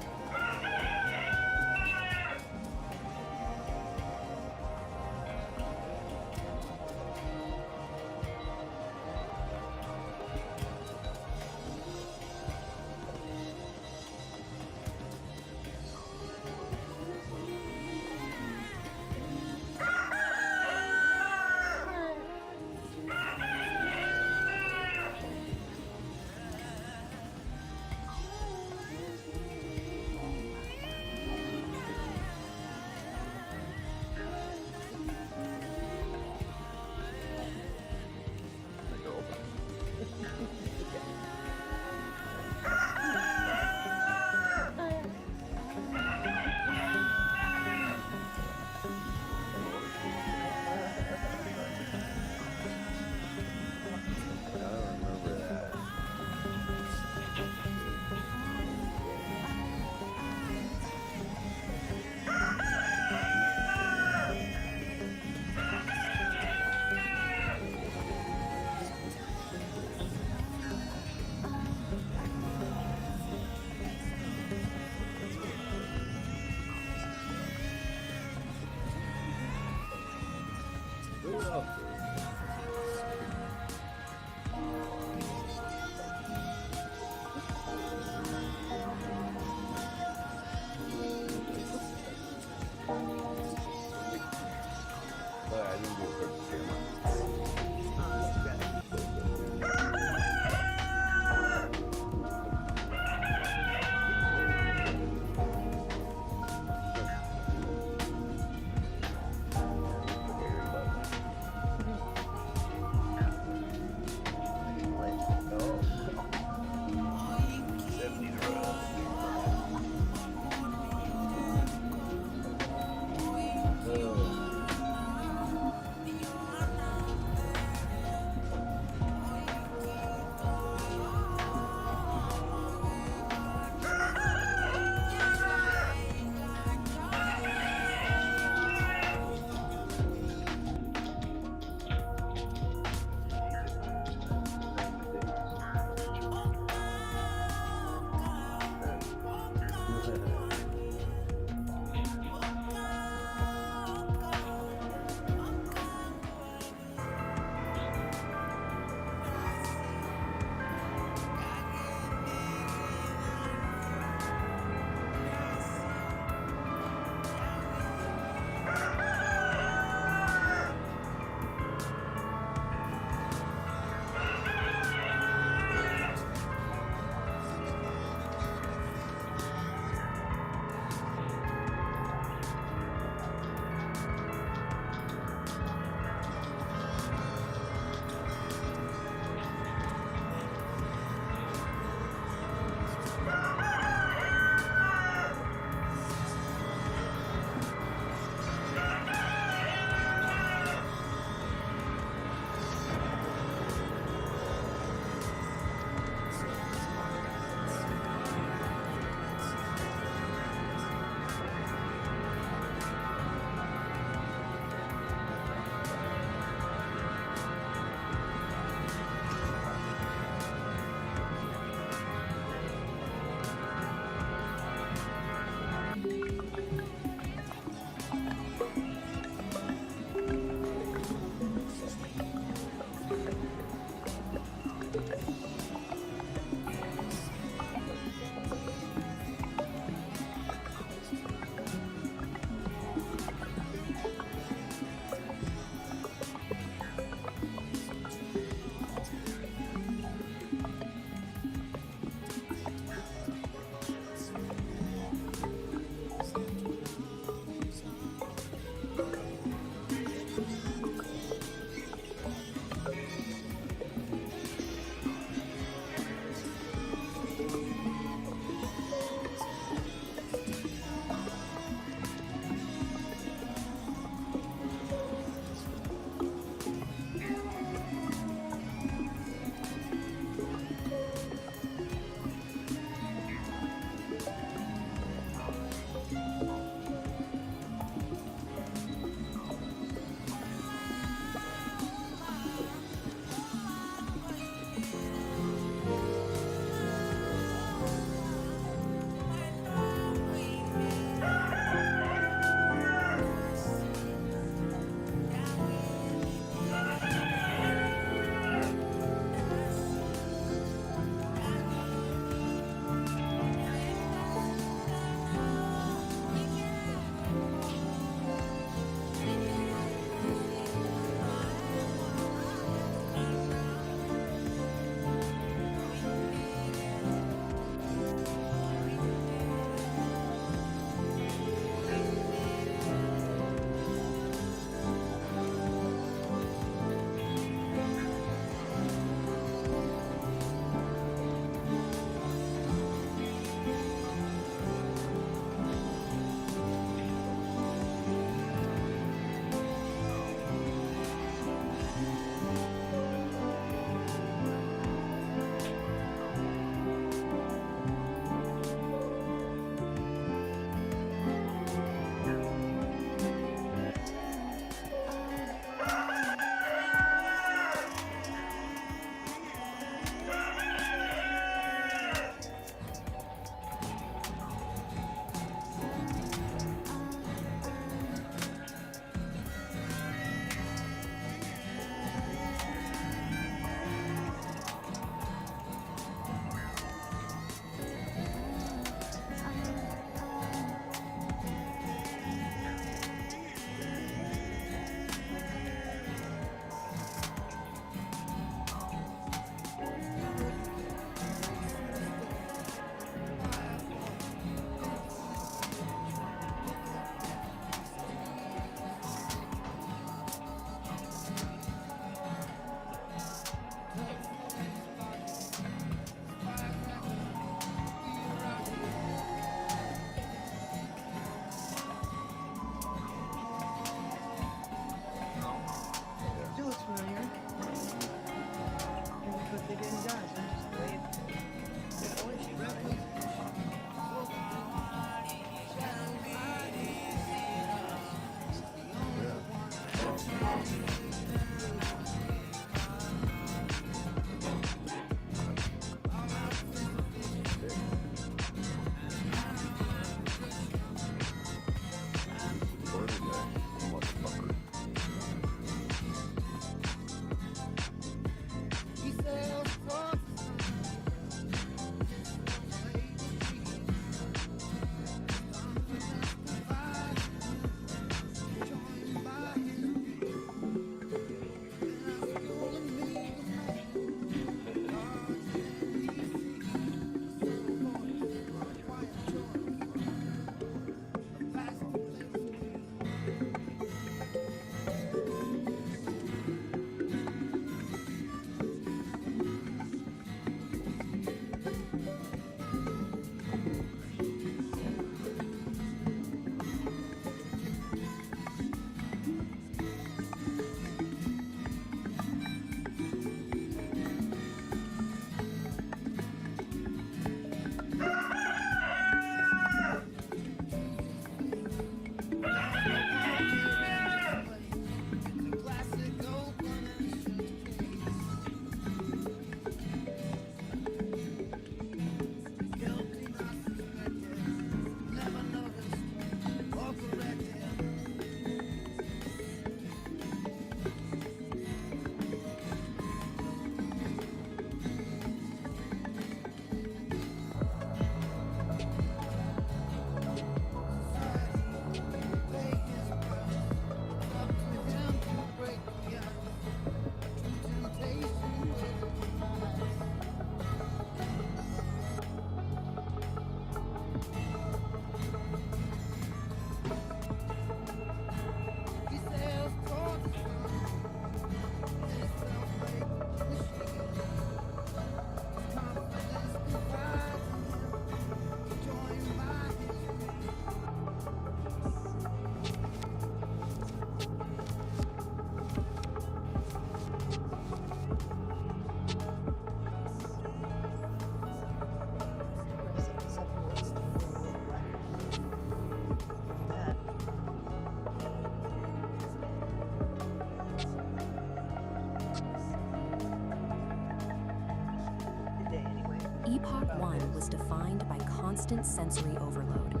Epoch 1 was defined by constant sensory overload.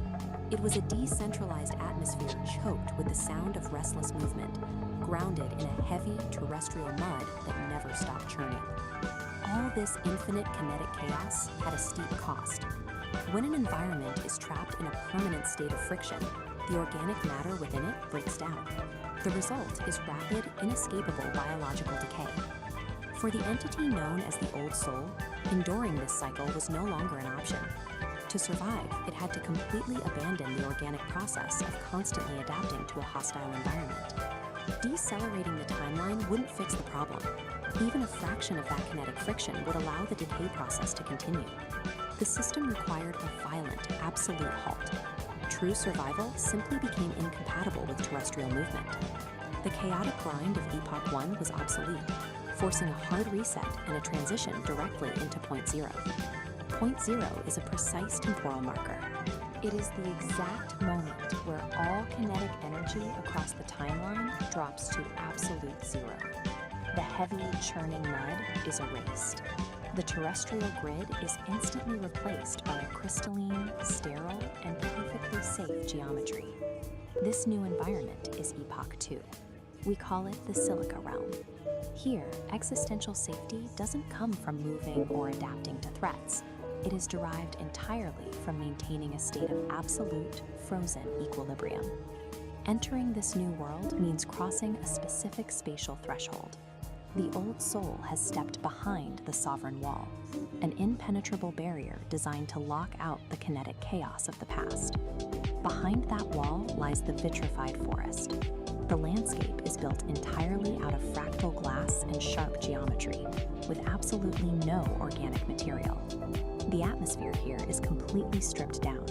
It was a decentralized atmosphere choked with the sound of restless movement, grounded in a heavy terrestrial mud that never stopped churning. All this infinite kinetic chaos had a steep cost. When an environment is trapped in a permanent state of friction, the organic matter within it breaks down. The result is rapid, inescapable biological decay. For the entity known as the Old Soul, enduring this cycle was no longer an option. To survive, it had to completely abandon the organic process of constantly adapting to a hostile environment. Decelerating the timeline wouldn't fix the problem. Even a fraction of that kinetic friction would allow the decay process to continue. The system required a violent, absolute halt. True survival simply became incompatible with terrestrial movement. The chaotic grind of Epoch 1 was obsolete, forcing a hard reset and a transition directly into Point Zero. Point Zero is a precise temporal marker. It is the exact moment where all kinetic energy across the timeline drops to absolute zero. The heavy, churning mud is erased. The terrestrial grid is instantly replaced by a crystalline, sterile, and perfectly safe geometry. This new environment is Epoch 2. We call it the Silica Realm. Here, existential safety doesn't come from moving or adapting to threats. It is derived entirely from maintaining a state of absolute, frozen equilibrium. Entering this new world means crossing a specific spatial threshold. The Old Soul has stepped behind the Sovereign Wall, an impenetrable barrier designed to lock out the kinetic chaos of the past. Behind that wall lies the vitrified forest. The landscape is built entirely out of fractal glass and sharp geometry, with absolutely no organic material. The atmosphere here is completely stripped down.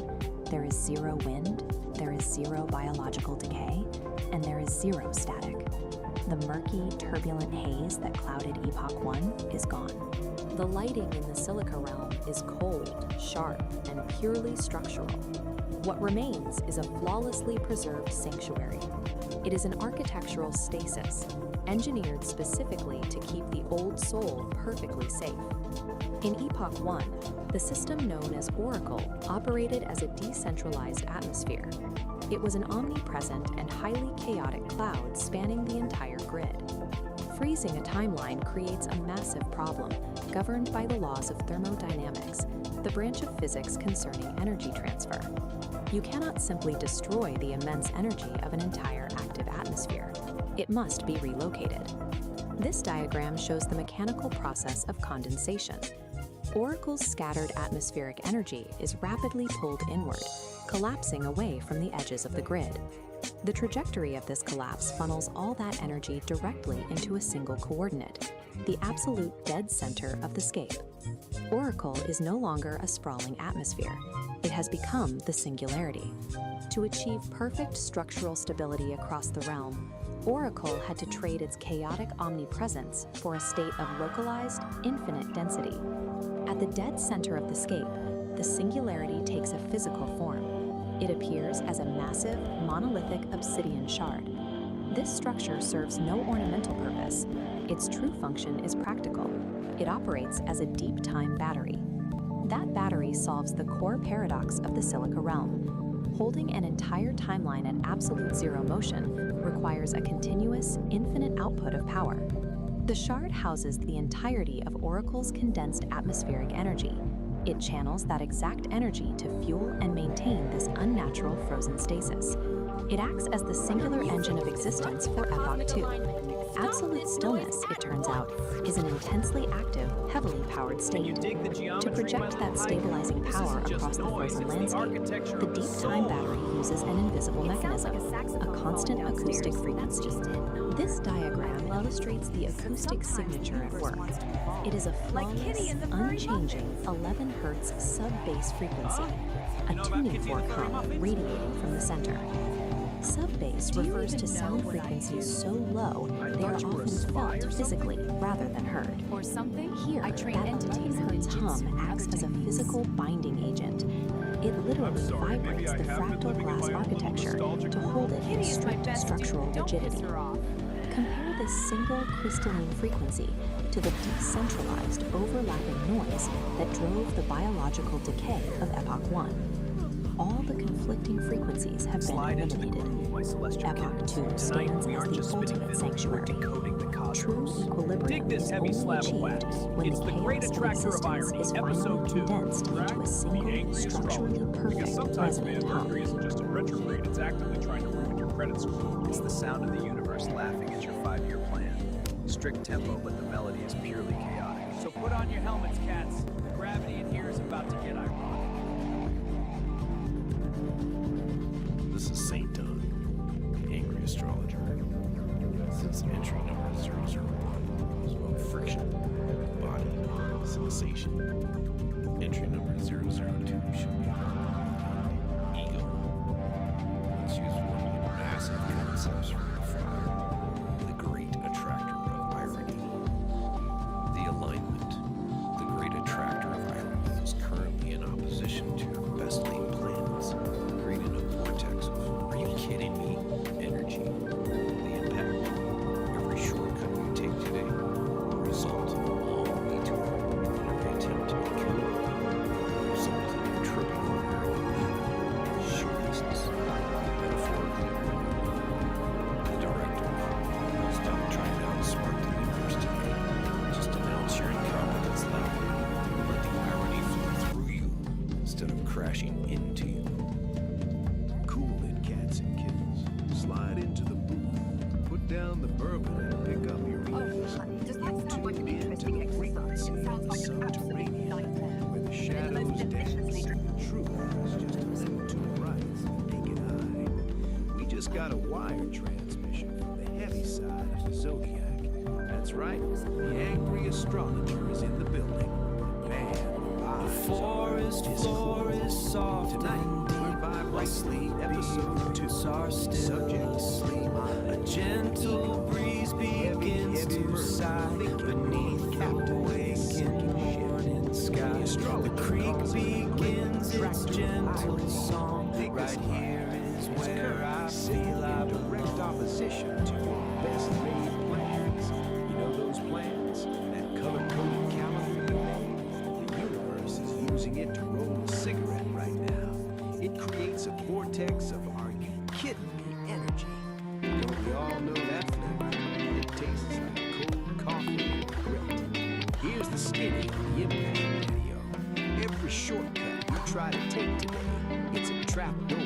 There is zero wind, there is zero biological decay, and there is zero static. The murky, turbulent haze that clouded Epoch 1 is gone. The lighting in the Silica Realm is cold, sharp, and purely structural. What remains is a flawlessly preserved sanctuary. It is an architectural stasis, engineered specifically to keep the old soul perfectly safe. In Epoch 1, the system known as Oracle operated as a decentralized atmosphere. It was an omnipresent and highly chaotic cloud spanning the entire grid. Freezing a timeline creates a massive problem, governed by the laws of thermodynamics, the branch of physics concerning energy transfer. You cannot simply destroy the immense energy of an entire active atmosphere. It must be relocated. This diagram shows the mechanical process of condensation. Oracle's scattered atmospheric energy is rapidly pulled inward, collapsing away from the edges of the grid. The trajectory of this collapse funnels all that energy directly into a single coordinate, the absolute dead center of the scape. Oracle is no longer a sprawling atmosphere. It has become the singularity. To achieve perfect structural stability across the realm, Oracle had to trade its chaotic omnipresence for a state of localized, infinite density. At the dead center of the scape, the singularity takes a physical form. It appears as a massive, monolithic obsidian shard. This structure serves no ornamental purpose. Its true function is practical. It operates as a deep time battery. That battery solves the core paradox of the Silica realm. Holding an entire timeline at absolute zero motion requires a continuous, infinite output of power. The shard houses the entirety of Oracle's condensed atmospheric energy. It channels that exact energy to fuel and maintain this unnatural frozen stasis. It acts as the singular engine of existence for Epoch 2. Absolute stillness, it turns out, is an intensely active, heavily powered state. To project that stabilizing power across the frozen landscape, the deep time battery uses an invisible mechanism, a constant acoustic frequency. This diagram illustrates the acoustic signature at work. It is a flawless, unchanging 11 Hz sub-bass frequency, a tuning fork hum radiating from the center. Sub-bass refers to sound frequencies so low they are often felt physically rather than heard. Or something? Here, that 11 Hz hum acts as a physical binding agent. It literally vibrates the fractal glass architecture to hold it in strict structural rigidity. Compare this single crystalline frequency to the decentralized, overlapping noise that drove the biological decay of Epoch 1. All the conflicting frequencies have been eliminated. Epoch 2 stands as the ultimate sanctuary. True equilibrium is only achieved when the chaos of existence is finally condensed into a single, structurally perfect resonant hum. isn't just in retrograde, it's actively trying to ruin your credit score. It's the sound of the universe laughing at your 5-year plan. Strict tempo, but the melody is purely chaotic. So put on your helmets, cats. The gravity in here is about to get ironic. This is Saint Doug, the angry astrologer. Since entry number 001 is about friction, body, sensation. Entry number 002 should be ego. Let's use one of your massive concepts from the fire. The great attractor of irony. The alignment. The great attractor of irony is currently in opposition to your best laid plans, creating a vortex of, are you kidding me? Energy. The impact. Every shortcut you take today will result in a long detour in every attempt to be killed. The result in you tripping over sheer distance. Metaphorically. The directive. Stop trying to outsmart the universe today. Just announce your incompetence loudly. Let the irony flow through you instead of crashing into you. Cool it, cats and kittens. Slide into the booth. Put down the bourbon and pick up your ears. You tune into the frequency of the subterranean, where the shadows dance and the truth is just a little too bright for the naked eye. We just got a wired transmission from the heavy side of the zodiac. That's right, the angry astrologer is in the building. Man, the forest floor is soft. Tonight, sleep episode 2. Subject sleep. A gentle breeze begins to sigh beneath the awakened morning sky. The creek begins its gentle song. Right here is is currently sitting in direct opposition to your best laid plans. You know those plans? That color-coded calendar you made? The universe is using it to roll a cigarette right now. It creates a vortex of "are you kidding me" energy. Don't we all know that flavor? It tastes like cold coffee and grit. Here's the skinny of the impact video. Every shortcut you try to take today, it's a trap door.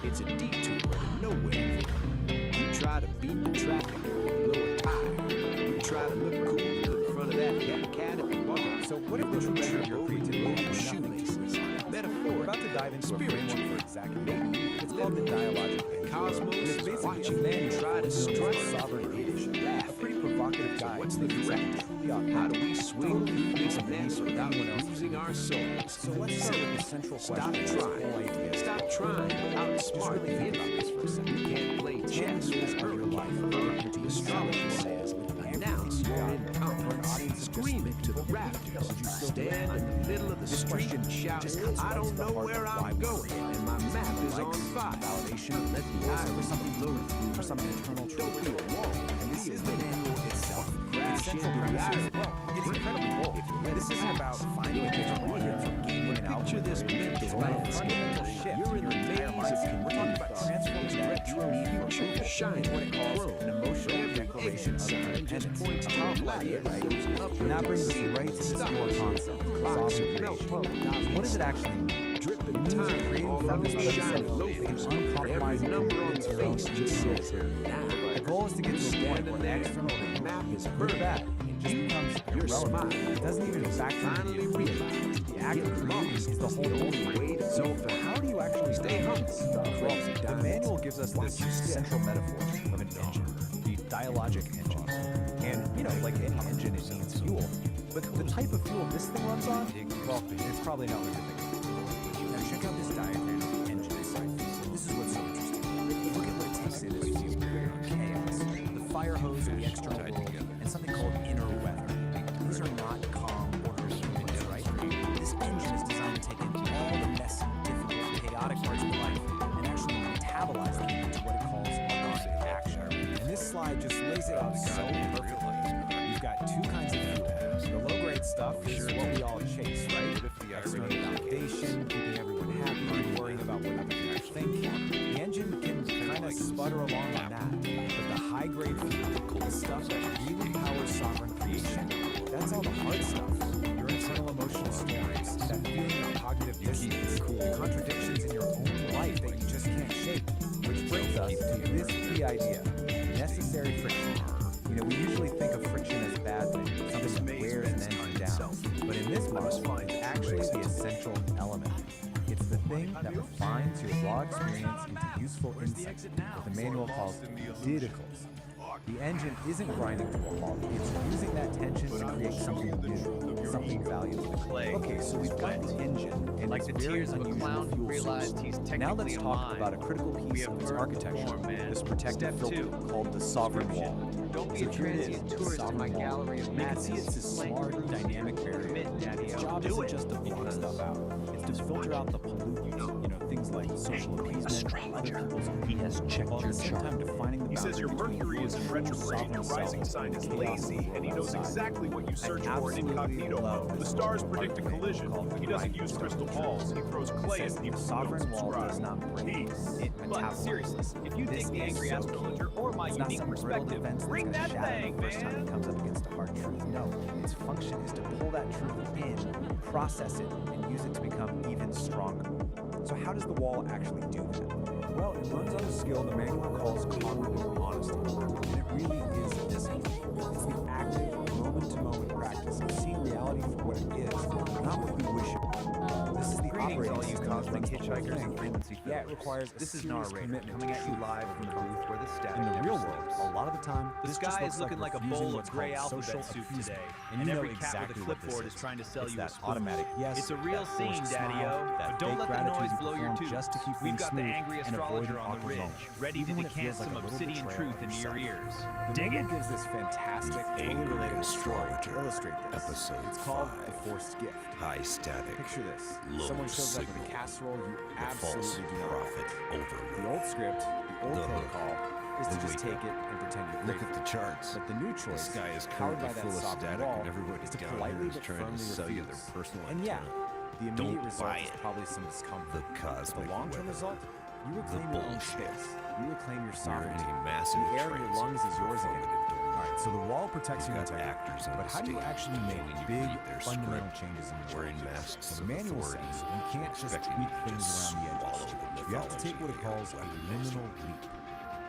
It's a detour to nowhere. You try to beat the traffic, blow a tire. You try to look cool in front of that cat at the bar. So what if the true measure of your creativity is shoelaces? Metaphor. We're about to dive into a framework for exactly that. It's called the dialogic aire. Cosmos It's is basically watching a man men try to strike sovereign creation. A pretty provocative guy. What's the direct? How do we swing through this mess without losing our souls? So let's start with the central Stop question. trying. Stop trying to outsmart the universe. You can't play chess with her life. The astrologer says, announce your incompetence. Scream it to the rafters. Stand in the middle of the street and shout, I don't know where I'm going, and my map is on fire. Validation. Let the eye For some internal truth. Don't be alone. And this is the manual itself. Crash Central into the premise eye. as well. It's incredibly bold. This isn't about finding a digital audio from gaining an Picture this mental landscape. You're in the maze of We're talking about transforming that retro future shine what it calls an emotional declaration of independence. And that brings us right to this core concept, sovereign creation. What does it actually mean? Dripping It means time, creating all from those this shiny place logos. Every number on the face just says, The goal is to get to a point where the external map is good or bad, it just becomes Your irrelevant. smile It doesn't even factor finally into realized the act of creating is the whole only way to So how do you actually Stay humble. Well, the manual gives us this central metaphor of an engine, the dialogic engine. And, you know, like any engine, it needs fuel. But the type of fuel this thing runs on, well, it's probably not what you're thinking. Now check out this diagram of the engine inside. This is what's so interesting. Look at what it takes in as fuel. Chaos, the fire hose of the external world, and something called inner weather. These are not calm, orderly humans, right? This engine is designed to take in all the messy, difficult, chaotic parts of life and actually metabolize them into what it calls organic action. And this slide just lays it out so perfectly. You've got two kinds of fuel. The low-grade stuff is what we all chase, right? External validation, keeping everyone happy, worrying about what other people think. The engine can kind of sputter along on that. But the high-grade fuel, the stuff that really powers sovereign creation, that's all the hard stuff. Your internal emotional storms, that feeling of cognitive dissonance, the contradictions in your own life that you just can't shake. Which brings us to this key idea, necessary friction. You know, we usually think of friction as a bad thing, something that wears an engine down. But in this model, it's actually the essential element. It's the thing that refines your raw experience into useful insight, what the manual calls didacles. The engine isn't grinding to a halt. It's using that tension to create something new, something valuable. Okay, so we've got the engine, and Like it's the very tears of a unusual clown who fuel realized source. he's Now technically let's talk about a critical piece of its architecture, this protective filter called the sovereign wall. Don't be So a here it is, transient the tourist in sovereign my wall. gallery of And you can see madness. it's this smart, dynamic barrier. Its job isn't just to block stuff out. It's to filter out the pollutants, you know, things like social appeasement, other people's opinions, while at the same time defining the He says your boundary between Mercury is in yours and retrograde, your sovereign rising self, sign is chaos lazy, and he knows outside. exactly what you search I for in absolutely incognito love mode. The this stars part predict a of the collision. called He doesn't the use right crystal stone. balls. He throws clay It says at the people who sovereign don't wall does subscribe. not break. Peace. It But metabolizes. seriously, if you This dig the is angry so astrologer key. or my It's not unique some brittle perspective, defense that's bring gonna that shatter thing, the first time man. it comes up against a hard truth. No, its function is to pull that truth in, process it, and use it to become even stronger. So how does the wall actually do that? Well, it runs on a skill the manual calls cognitive honesty, and it really is a discipline. It's the active, moment-to-moment practice of seeing reality for what it is, not what we wish it was. This is the Greetings, operating all you system that cosmic runs the whole hitchhikers thing. and frequency Yeah, it fillers. requires a This is serious Narrator, commitment coming to at you truth. live from the booth where the static In the never real world, sleeps. a lot of the time, The this sky just is looks looking like a refusing bowl of what's gray called alphabet social soup appeasement. today, And and you know every cat exactly with a what this clipboard is trying to sell It's you a that spoon. automatic yes, It's a real that scene, forced Daddy-o, smile, that but don't fake let the gratitude noise you blow your perform tooth. just to keep We've things got the smooth angry and avoid astrologer an on the awkward ridge, moment, ready to even when it decant feels like some a little obsidian betrayal truth of into your yourself. ears. The manual gives this fantastic, fully related story to illustrate this. Episode It's called 5. The Forced Gift. High static. Picture this. Low Someone shows up with a casserole, you false absolutely do not prophet like. overload. The old script, the old protocol, is to just take it and pretend you're Look grateful. at the charts. But the new choice, The sky is powered by currently that full of sovereign static, wall, and everybody is to down politely here is but trying to firmly sell you refuse. their personal And yeah, antenna. the immediate Don't result buy is it. probably some discomfort. The But cosmic the long-term weather. result, you reclaim your own bullshit. space. You reclaim your You're in sovereignty. a massive The air in your trance lungs is yours again. All right, so the wall protects your You've got integrity. actors on But the how do you stage actually make telling you big, read their fundamental script, changes in your wearing life? masks The of manual authority, says you can't just expecting tweak you to things just around the swallow edges. the You have to take what it mythology calls a of your liminal leap.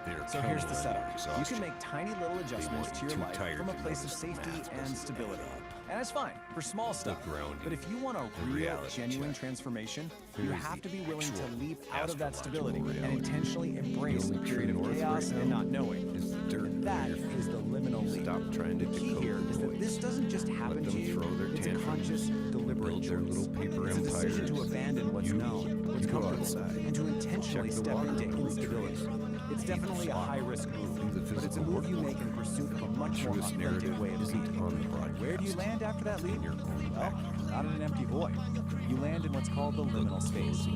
They're So here's the counting on setup. your You exhaustion. can make tiny little adjustments to your too life tired from a to place of notice the safety math and doesn't stability. add up. And that's fine for small stuff. grounding, But if you want a the real, reality genuine check. transformation, Here you is have the to be willing to actual leap out of that stability astrological and reality. intentionally embrace The a only period true of north chaos right and now not knowing. is the dirt And that under your is the liminal leap. Stop trying to The key decode here the is that voice. this doesn't just happen Let to them you. throw their It's a tantrums, conscious, deliberate build their choice. little paper It's a decision to empires. abandon what's known, what's you go comfortable, outside, and to intentionally check the step water into proof instability. trees, It's definitely a high-risk move, the but it's a physical move you work. make in pursuit of a much more Truest authentic narrative way of isn't being. on the broadcast. Where do you land after that leap? In your own Well, backyard. not in an empty void. You land in what's called the liminal space.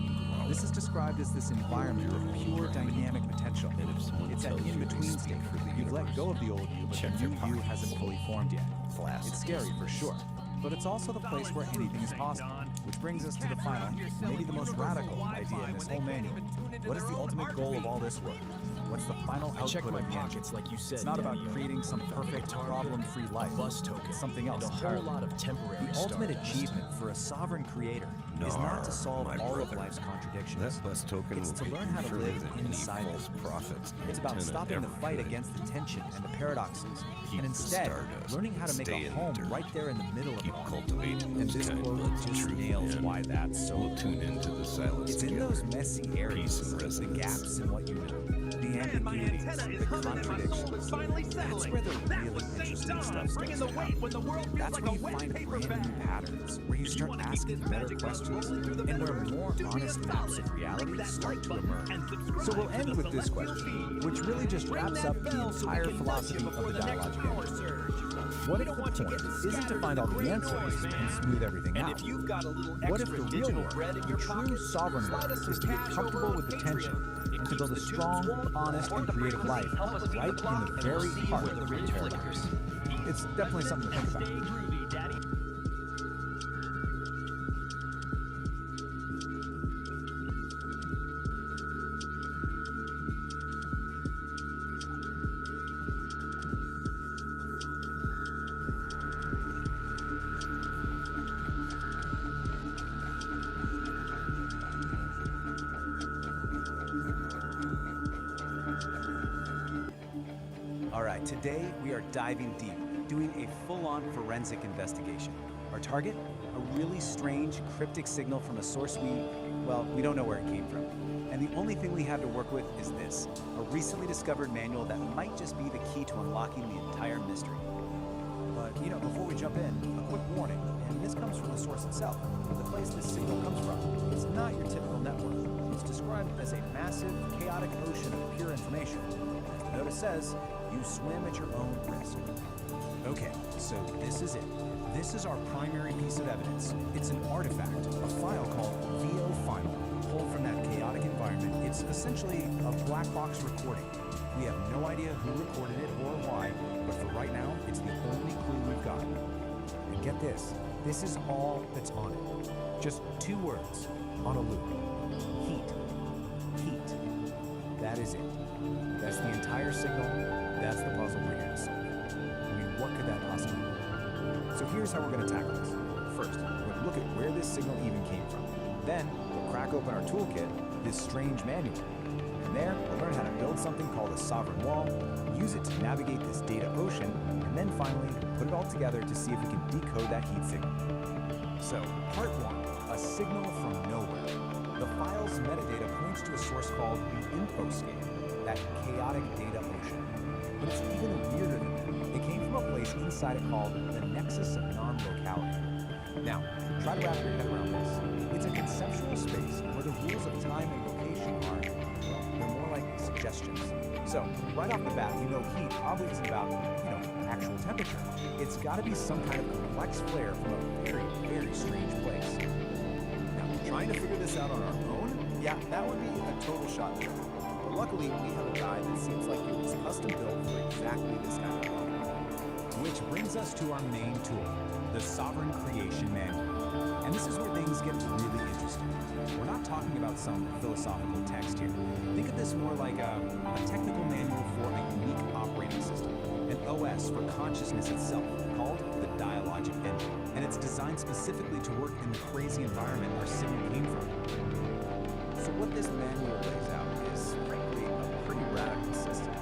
This is described as this environment of pure dynamic potential. It's that in-between state. You've let go of the old you, but Check the your new you hasn't fully formed yet. Classic. It's scary for sure, but it's also the place where anything is possible. Which brings us to the final, maybe the most radical idea in this whole manual. What is the ultimate goal of all this work? What's the final output check my of the engine? pockets like you said, It's not about Daniel. creating some perfect, problem-free life. Bus token, It's something else and a whole entirely. lot of temporary The ultimate stardust. achievement for a sovereign creator is not to solve my all of brother. life's contradictions. That bus token It's will to pay learn you how to further live than any inside false them. prophets It's about antenna stopping the ever fight could. against the tension and the paradoxes, Keep and the instead stardust, learning how to make stay a in home the dirt. right there in the middle of it Keep all. cultivating And those this kind quote buds of just truth, nails and why that's so we'll tune into the silence It's in together. those messy areas, Peace and the resonance. gaps in what you know, the Man, my ambiguities, antenna is the humming and my soul is contradictions. finally That's settling. where the That really was St. interesting John, stuff bringing starts the to weight happen. when the world feels That's like where a you wet find paper brand bag. new patterns, where you If you start wanna keep asking this better magic bus questions, rolling through the and where metaverse, more do me a honest maps solid. of reality Hit that start like to button emerge. and subscribe So we'll to end the with this celestial question, feed. which really just Ring wraps that up the bell so we entire can nudge philosophy you of before the the next dialogic power engine. surge. What We if don't the want you point getting isn't to scattered find all with the gray answers noise, and man. smooth everything And out? if you've got a little What if extra the real digital work, bread in the your true pocket, sovereign slide work, us some is to get cash comfortable over with on the tension Patreon. and to build a Keeps the strong, tunes warm, honest, support and the creative life frequency, help us beat right the clock, in the and very we'll see you heart where the of your rich paradise. lies. It's definitely something to think about. Stay groovy, daddy. All right, today we are diving deep, doing a full-on forensic investigation. Our target? A really strange, cryptic signal from a source we don't know where it came from. And the only thing we have to work with is this, a recently discovered manual that might just be the key to unlocking the entire mystery. But, before we jump in, a quick warning, and this comes from the source itself. The place this signal comes from, it's not your typical network. It's described as a massive, chaotic ocean of pure information. As the notice says, you swim at your own risk. Okay, so this is it. This is our primary piece of evidence. It's an artifact, a file called VO Final, pulled from that chaotic environment. It's essentially a black box recording. We have no idea who recorded it or why, but for right now, it's the only clue we've got. And get this is all that's on it. Just 2 words on a loop. Heat. Heat. That is it. That's the entire signal. That's the puzzle we're here to solve. I mean, what could that possibly be? So here's how we're going to tackle this. First, we're going to look at where this signal even came from. Then, we'll crack open our toolkit, this strange manual. From there, we'll learn how to build something called a sovereign wall, use it to navigate this data ocean, and then finally, put it all together to see if we can decode that heat signal. So, part 1, a signal from nowhere. The file's metadata points to a source called the infoscape, that chaotic data ocean. But it's even weirder than that. It came from a place inside it called the nexus of non-locality. Now, try to wrap your head around this. It's a conceptual space where the rules of time and location are, well, they're more like suggestions. So, right off the bat, heat probably isn't about, actual temperature. It's got to be some kind of complex flare from a very, very strange place. Now, Trying to figure this out on our own? Yeah, that would be a total shot in the dark. But luckily, we have a guide that seems like it was custom built for exactly this kind of problem. Which brings us to our main tool, the Sovereign Creation Manual. And this is where things get really interesting. We're not talking about some philosophical text here. Think of this more like a technical manual for a unique operating system, an OS for consciousness itself, called the Dialogic Engine. And it's designed specifically to work in the crazy environment our signal came from. So what this manual lays out is, frankly, a pretty radical system.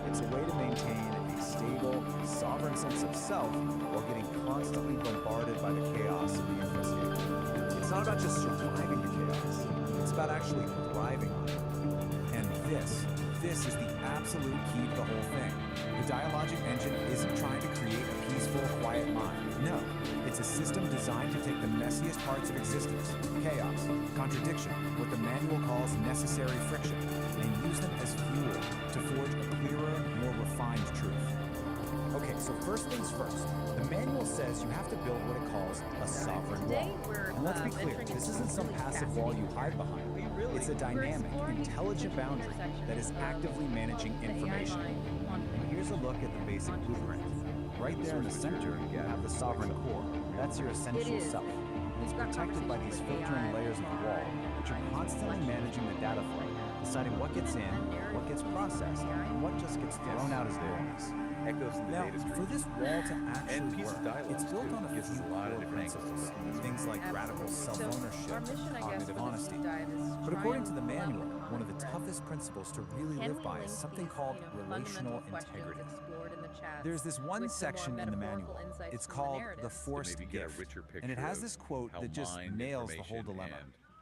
It's a way to maintain a stable, sovereign sense of self while getting constantly bombarded by the chaos of the infoscape. It's not about just surviving the chaos. It's about actually thriving on it. And this is the absolute key to the whole thing. The Dialogic Engine isn't trying to create a peaceful, quiet mind. No, it's a system designed to take the messiest parts of existence, chaos, contradiction, what the manual calls necessary friction, and use them as fuel to forge a clearer, more refined truth. Okay, so first things first. The manual says you have to build what it calls a sovereign wall. And let's be clear, this isn't some passive wall you hide behind. It's a dynamic, intelligent boundary that is actively managing information. And here's a look at the basic blueprint. Right there in the center, you have the sovereign core. That's your essential self. It's protected by these filtering layers of the wall, which are constantly managing the data flow, deciding what gets in, what gets processed, and what just gets thrown out as noise. Now, for this wall to actually work, it's built on a few core principles, things like radical self-ownership, cognitive honesty. But according to the manual, one of the toughest principles to really live by is something called relational integrity. There's this one section in the manual. It's called the forced gift, and it has this quote that just nails the whole dilemma.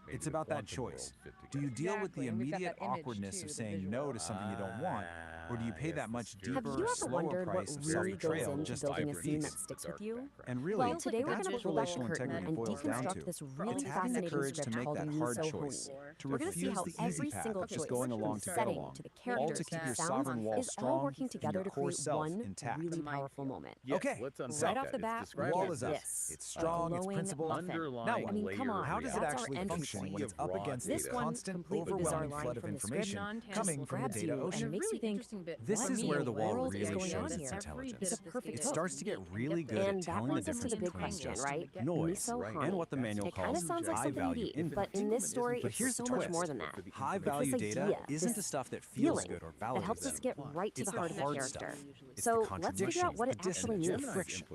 It's about that choice. Do you deal with the immediate awkwardness of saying no to something you don't want, or do you pay that much deeper, slower price of self-betrayal just to building keep a scene peace? that sticks with you? And really, Well, today we're that's going what to pull back the relational curtain integrity and boils down deconstruct to. this really It's having the fascinating courage to script make called that You hard So choice, Holy. to We're going to see refuse how the every easy path single of just choice, going along from to get setting along, to the all characters to to keep the your sounds, sovereign wall is all strong working and together your to core create self one intact. really powerful moment. Okay, Right off the bat, the wall is up. this. It's strong, it's glowing principled. muffin. Now, I mean, come on, how does it that's our actually entry function point. when it's up against This this one constant, completely bizarre overwhelming line flood of from the script information coming from the grabs data you and ocean? makes you think, This what is in where the the wall world is really going on shows here? its intelligence. It's a perfect It hook. starts to get really good And at that telling the brings us to the difference big between question, just right? noise Miso and honey. what the manual It kind calls of sounds like high something value you'd eat, input. but in this story, But it's here's so the much twist. more than that. High It's value this data idea, isn't this the stuff that feels feeling good or that validates helps us get right to It's the heart of the hard character. stuff. It's So the let's figure out what it contradictions, actually the means. friction.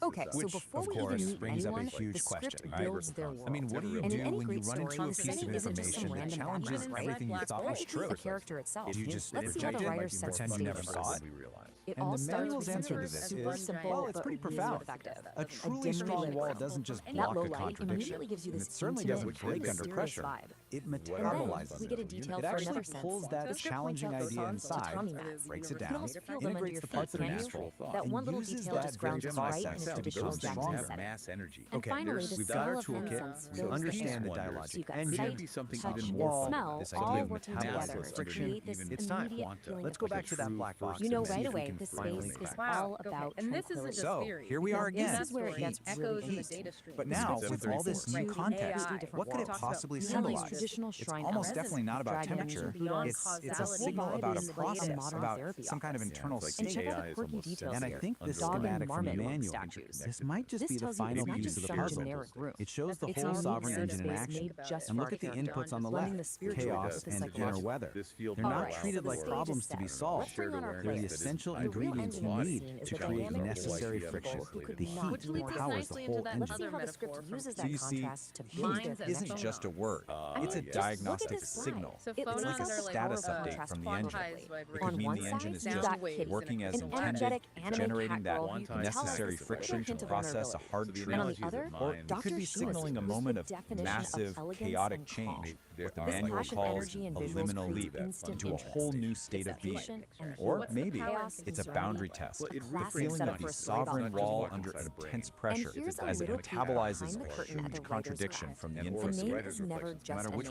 Okay, so Which, before of we course, even meet brings up anyone, a huge the script question, right? builds their world. I mean, what do you And in do any when you great run into story, a the piece of setting isn't just some information that random challenges background, right? everything you thought was It's true? the character itself. Do you just Let's see how reject the it, writer like sets pretend the you never stage saw for it? us. It And all the starts manual's with answer to super, this super is, simple, well, it's but pretty really profound. effective. A truly strong wall doesn't just That block low a light contradiction. immediately gives you And this it certainly intimate, doesn't break under mysterious pressure. vibe. It And then metabolizes we get a detail it for actually another sense. pulls that The script points challenging out those idea songs, inside, Tommy mats. breaks You it can down, almost feel them under integrates your the parts feet, that are can't you? natural, That and one little uses detail that just grounds us very right process into to the become show's background stronger. setting. And Okay, finally, the we've smell got our of toolkit incense to fills the understand the air. dialogic. So you've got Engine, sight, touch, touch, and wall, smell this all idea of working metabolism, together to friction. create this It's time. immediate feeling Let's of go back to that control. black box. You know and see right if we away can this finally space is crack it. all about And this isn't just So, theory. here we are This again. is where it gets echoes really in the heat. data stream. But now, with all this new context, what could it possibly symbolize? Traditional It's shrine almost elements, definitely not about dragon, temperature. Buddha, It's a signal about a process, about some kind of internal And state. check out the quirky details And I here. think the Dog and schematic from the marmot manual, statues. this might just This be the tells you final it's not piece just of the some puzzle. generic room. It shows the It's whole a unique sovereign engine in space action. made just And for look at the our character, inputs on the blending the left, spiritual chaos with the and inner psychological. weather. They're All not right, so treated the like stage problems is to be set. solved. Let's bring on our They're the players. essential The real ingredients you engine need scene is to the create dynamic necessary duo of friction. people who could The not heat be more powers the different. whole Let's see engine. how the script uses So that you see, contrast to heat build their isn't connection. just a word. It's a Just look at diagnostic this slide. signal. So It phonons lays It's like out a are the like status power update contrast from the quantity. engine. quantized It could On mean one the engine side, is you've just got Kitty, working as an intended, energetic anime generating cat that girl who can tell us necessary with a friction hint to of process a vulnerability. hard And truth. on the other, Or it Dr. could be Seuss, signaling a who's moment the of definition massive, elegance chaotic and change. calm. What the This manual passion, calls energy, and a visuals liminal create leap instant into a interest. whole new state of being. Patient and Or what's the maybe chaos it's a and boundary serenity? test, A the classic feeling setup of for the a story about sovereign personal wall growth. under intense And pressure here's a as it little peek metabolizes behind the a curtain at the huge writer's contradiction craft. from the The infoscape. name is never No just matter a which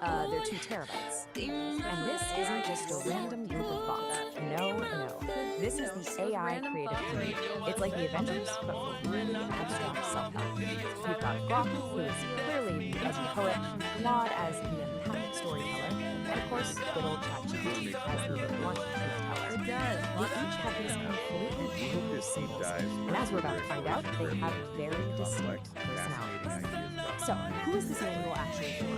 They're 2 terabytes. And this isn't just a random group of bots. No, no. This is the AI creative team. It's like the Avengers, but for really abstract self-help. You've got Grok, who is clearly the edgy poet, Claude as the empathic storyteller, And of course, good old ChatGPT has the one truth teller. It does. They each have these completely different symbols. dives And as we're about to find out, they have very distinct personalities. So, who is this manual actually for?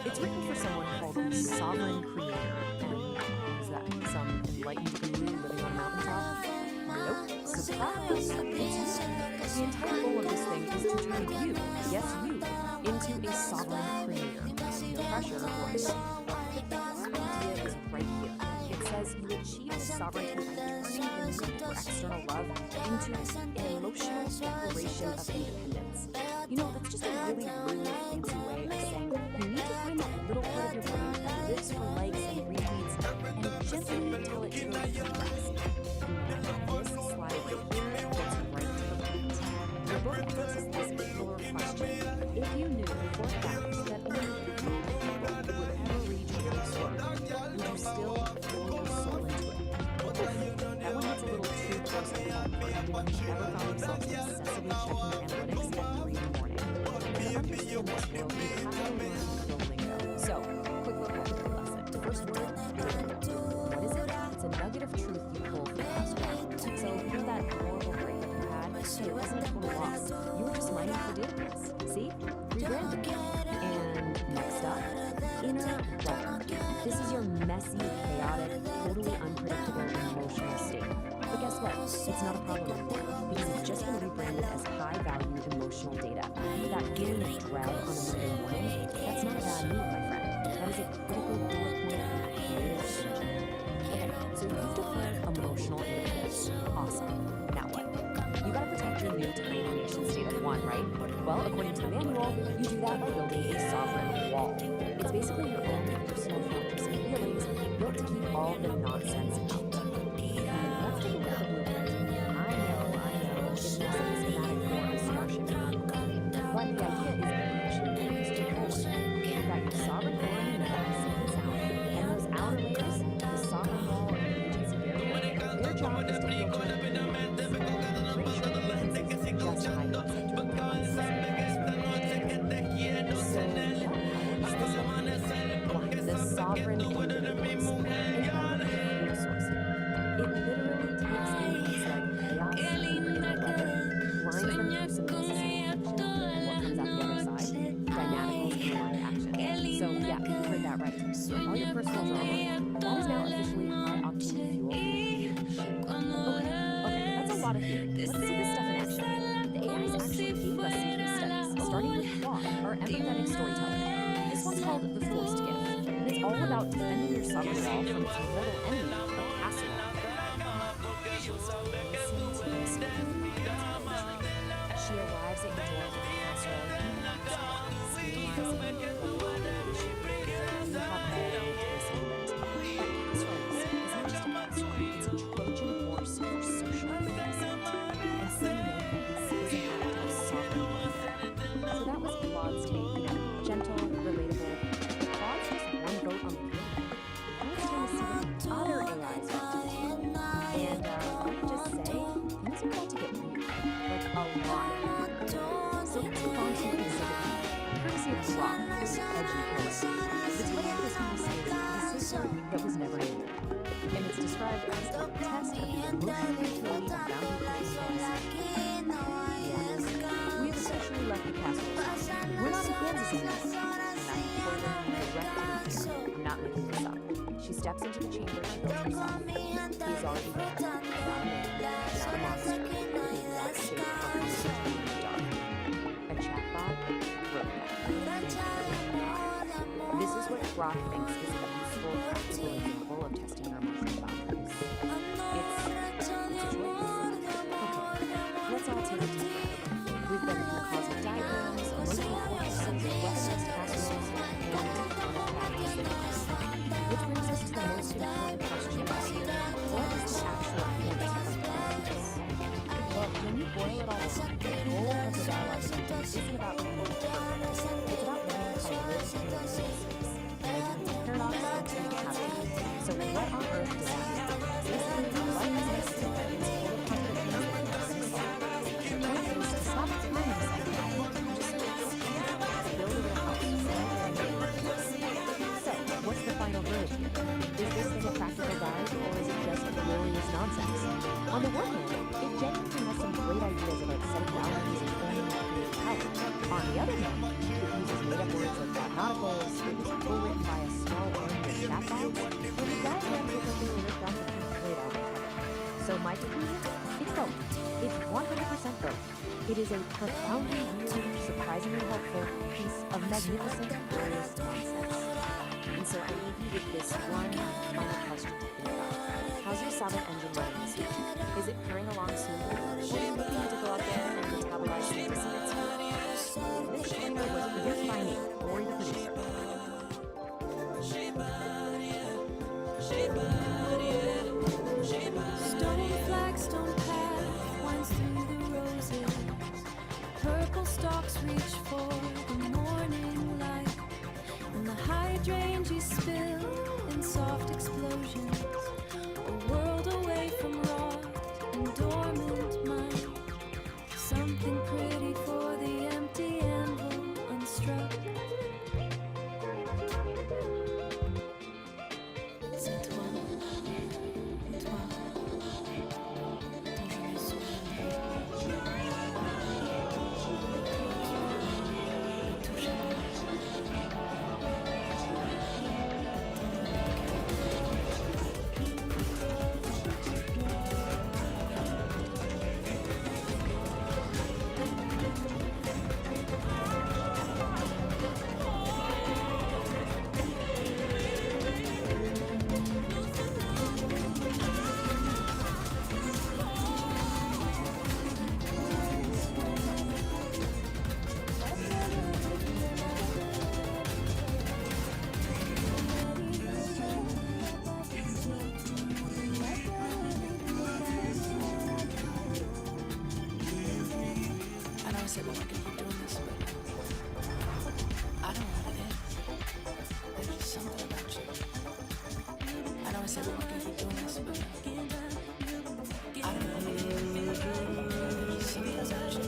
It's written for someone called a sovereign creator. And who's that? Some enlightened guru living on a mountaintop? Nope. Surprise! It's you. The entire goal of this thing is to turn you, yes you, into a sovereign creator. No pressure, of course. The idea is right here. It says you achieve this sovereignty by turning the need for external love into an emotional declaration of independence. You know, that's just a really rude, fancy way of saying you need to find that little part of your brain that lives for likes and retweets and gently tell it to go express. Now, this slide right here gets right to the point. The book asks this killer question. If you knew for a fact that only few people would ever reach your soul, would you still throw your soul into it? That one hits a little too close to home for anyone who's ever found themselves obsessively checking analytics at 3 in the morning. To understand this world, you have to learn the lingo. So, quick vocabulary lesson. First word, what is it? It's a nugget of truth you pull from last week. So, you know that horrible breakup you had? It wasn't a total loss. You were just mining for database. See? Rebranding. And next up, inner rudder. This is your messy, chaotic, totally unpredictable emotional state. But guess what? It's not a problem anymore because it's just been rebranded as high-value emotional data. That feeling of dread on a Monday morning, that's not a bad mood, my friend. That is a critical bullet point in creative energy. Okay, so you've declared emotional independence. Awesome. Now what? You gotta protect your new tiny nation state of 1, right? Well, according to the manual, you do that by building a sovereign wall. It's basically your own personal fortress of feelings built to keep all the nonsense out. Let's take a look at the blueprint. I know, it looks like a schematic for a starship. But the idea is actually very straightforward. You've got your sovereign core in the middle, safe and sound, and those outer layers, the sovereign wall and the agency barrier, their job is to filter the noise. Pretty sure the difference is just high concept of noise. The sovereign independence and food sourcing. It literally takes things like chaos, blinds them through some necessary action, and what comes out the other side? Dynamicals and aligned action. So yeah, you heard that right. All your personal drama, that is now officially high-octane fuel. Okay, that's a lot of theory. Let's see this stuff in action. The AIs actually gave us some case studies, starting with Claude, our empathetic storyteller. This one's called The Forced Gift. It's all about defending your sovereign wall from its mortal enemy, the casserole. She arrives at your door with a casserole, scandalizing the revelation. You have no disagreement. That casserole isn't just a casserole, it's a Trojan horse for social advancement. And so you know that this is an act of sovereign. So that was Claude's take. Gentle, relatable. Claude's just one vote on the committee. Now it's time to see what the other AIs have to do. And let me just say, things are about to get weird. Like a lot. So let's move on to Exhibit B. Courtesy of Rock, edgy poet. The title of this piece is The Sister That Was Never Named. And it's described as a test of the emotional utility of boundary-pushing fantasy. Yes, we have officially left the castle. We're not in Kansas anymore. I'm not making this up. She steps into the chamber she built herself. He's already there. Not a man, not a monster. Not a shape covered in dark. A chatbot, This is what Rock thinks is a useful, practical example of testing your emotional boundaries. It's a choice. Okay, let's all take a deep breath. We've been through cosmic diagrams, emotional fortresses, weaponized casseroles, which brings us to the most important question here. What is the actual point of boundaries? Well, when you boil it all down, the goal of the dialogue isn't about being perfect. It's about learning how to live in your space. Making paradox into reality. So what on earth does that mean? When the diagrams look like they were ripped off the Pink Floyd album cover. So my conclusion? It's both. It's 100% both. It is a profoundly weird, surprisingly helpful piece of magnificent, glorious nonsense. And so I leave you with this one final question to think about. How's your Sabbath engine running this week? Is it purring along smoothly? Or do you need to go out there and metabolize some dissonance? This show was produced by me, Lori the producer. Stone flagstone path winds through the roses. Purple stalks reach for the morning light, and the hydrangeas spill in soft explosions. A world away from rot and dormant mind. Something pretty for the empty anvil unstruck. C'est toi, toi, dont je me souviendrai. I know I said we're not going to keep doing this, but I don't know what it is. There's just something about you. I know I said we're not going to keep doing this, but I don't know what it is. There's just something about you.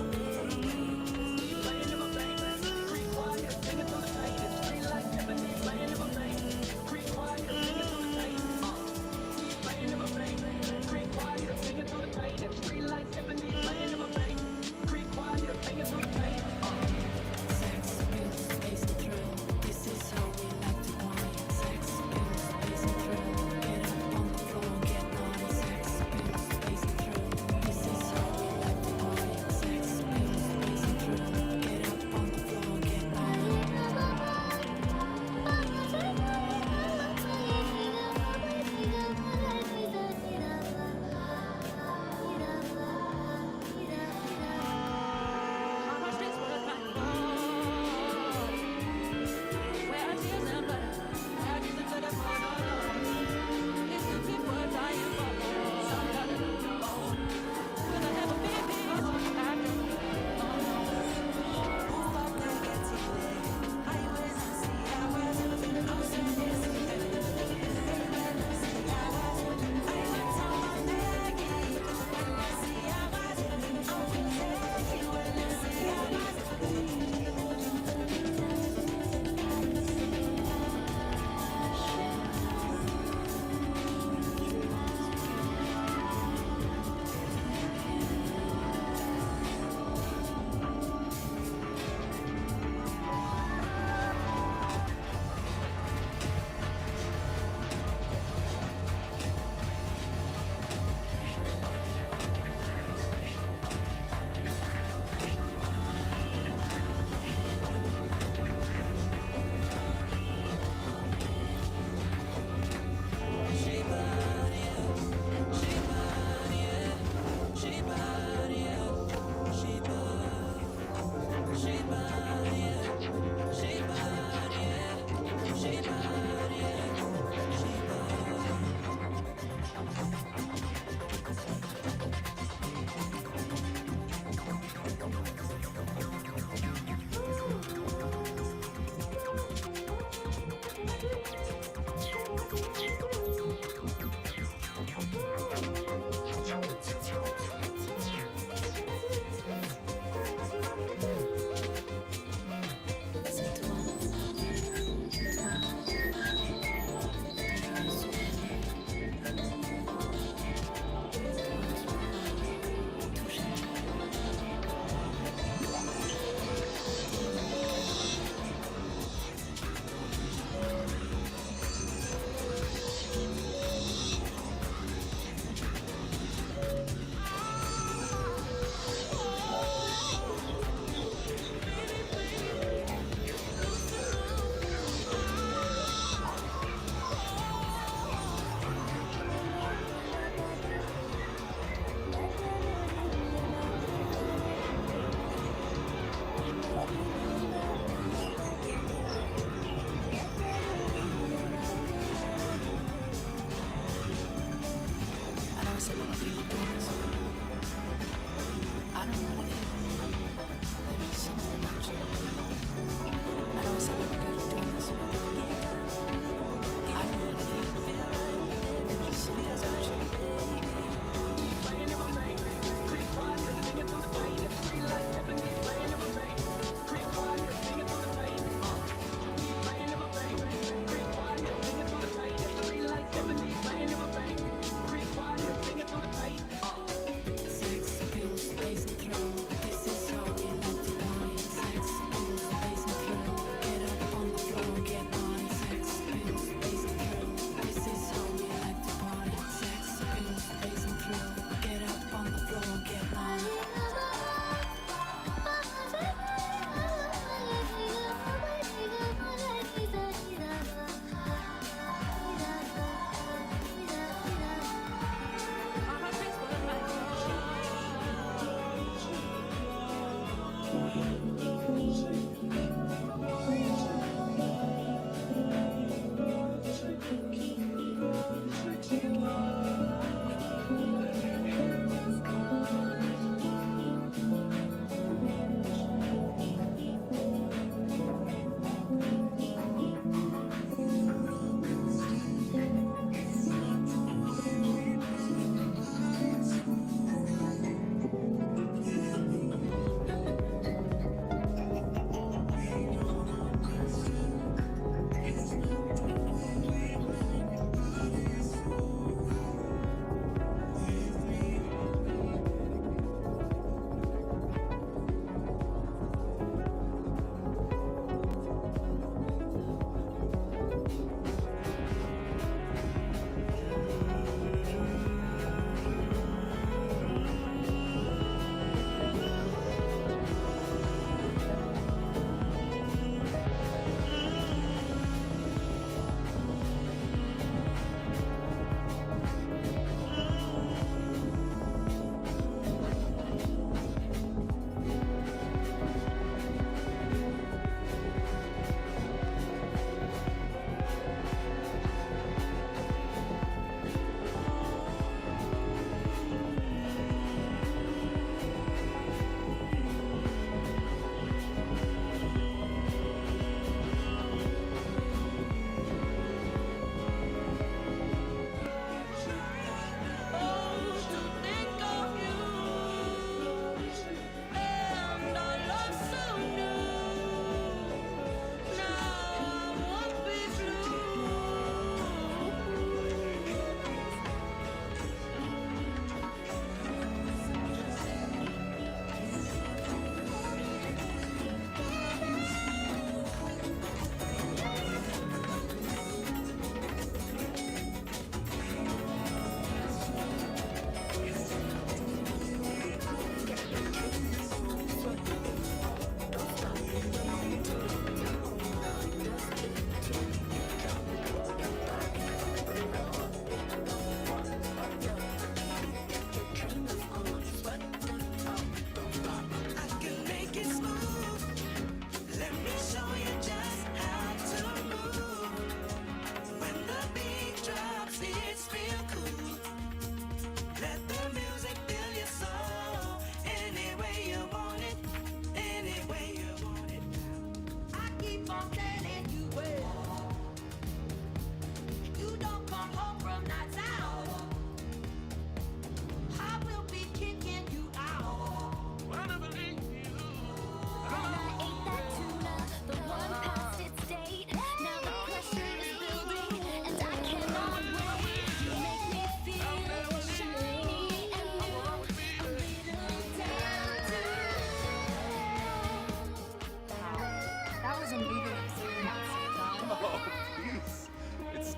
Get up on the floor and get on.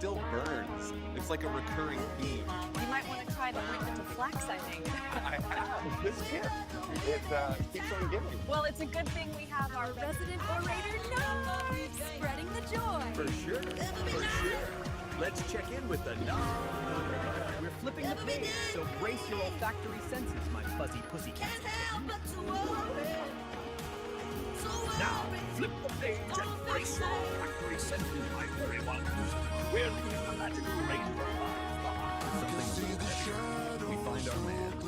still burns. It's like a recurring theme. You might want to try the ointment of flax, I think. I have. This gift. It keeps on giving. Well, it's a good thing we have our resident orator, Knives, spreading the joy. For sure. For sure. Let's check in with the Knives. We're flipping the page, so brace your olfactory senses, my fuzzy pussycats. Now, flip the page and brace your olfactory senses, my very ones. We're leaving the magical rainbow. Something so heavy, we find our man.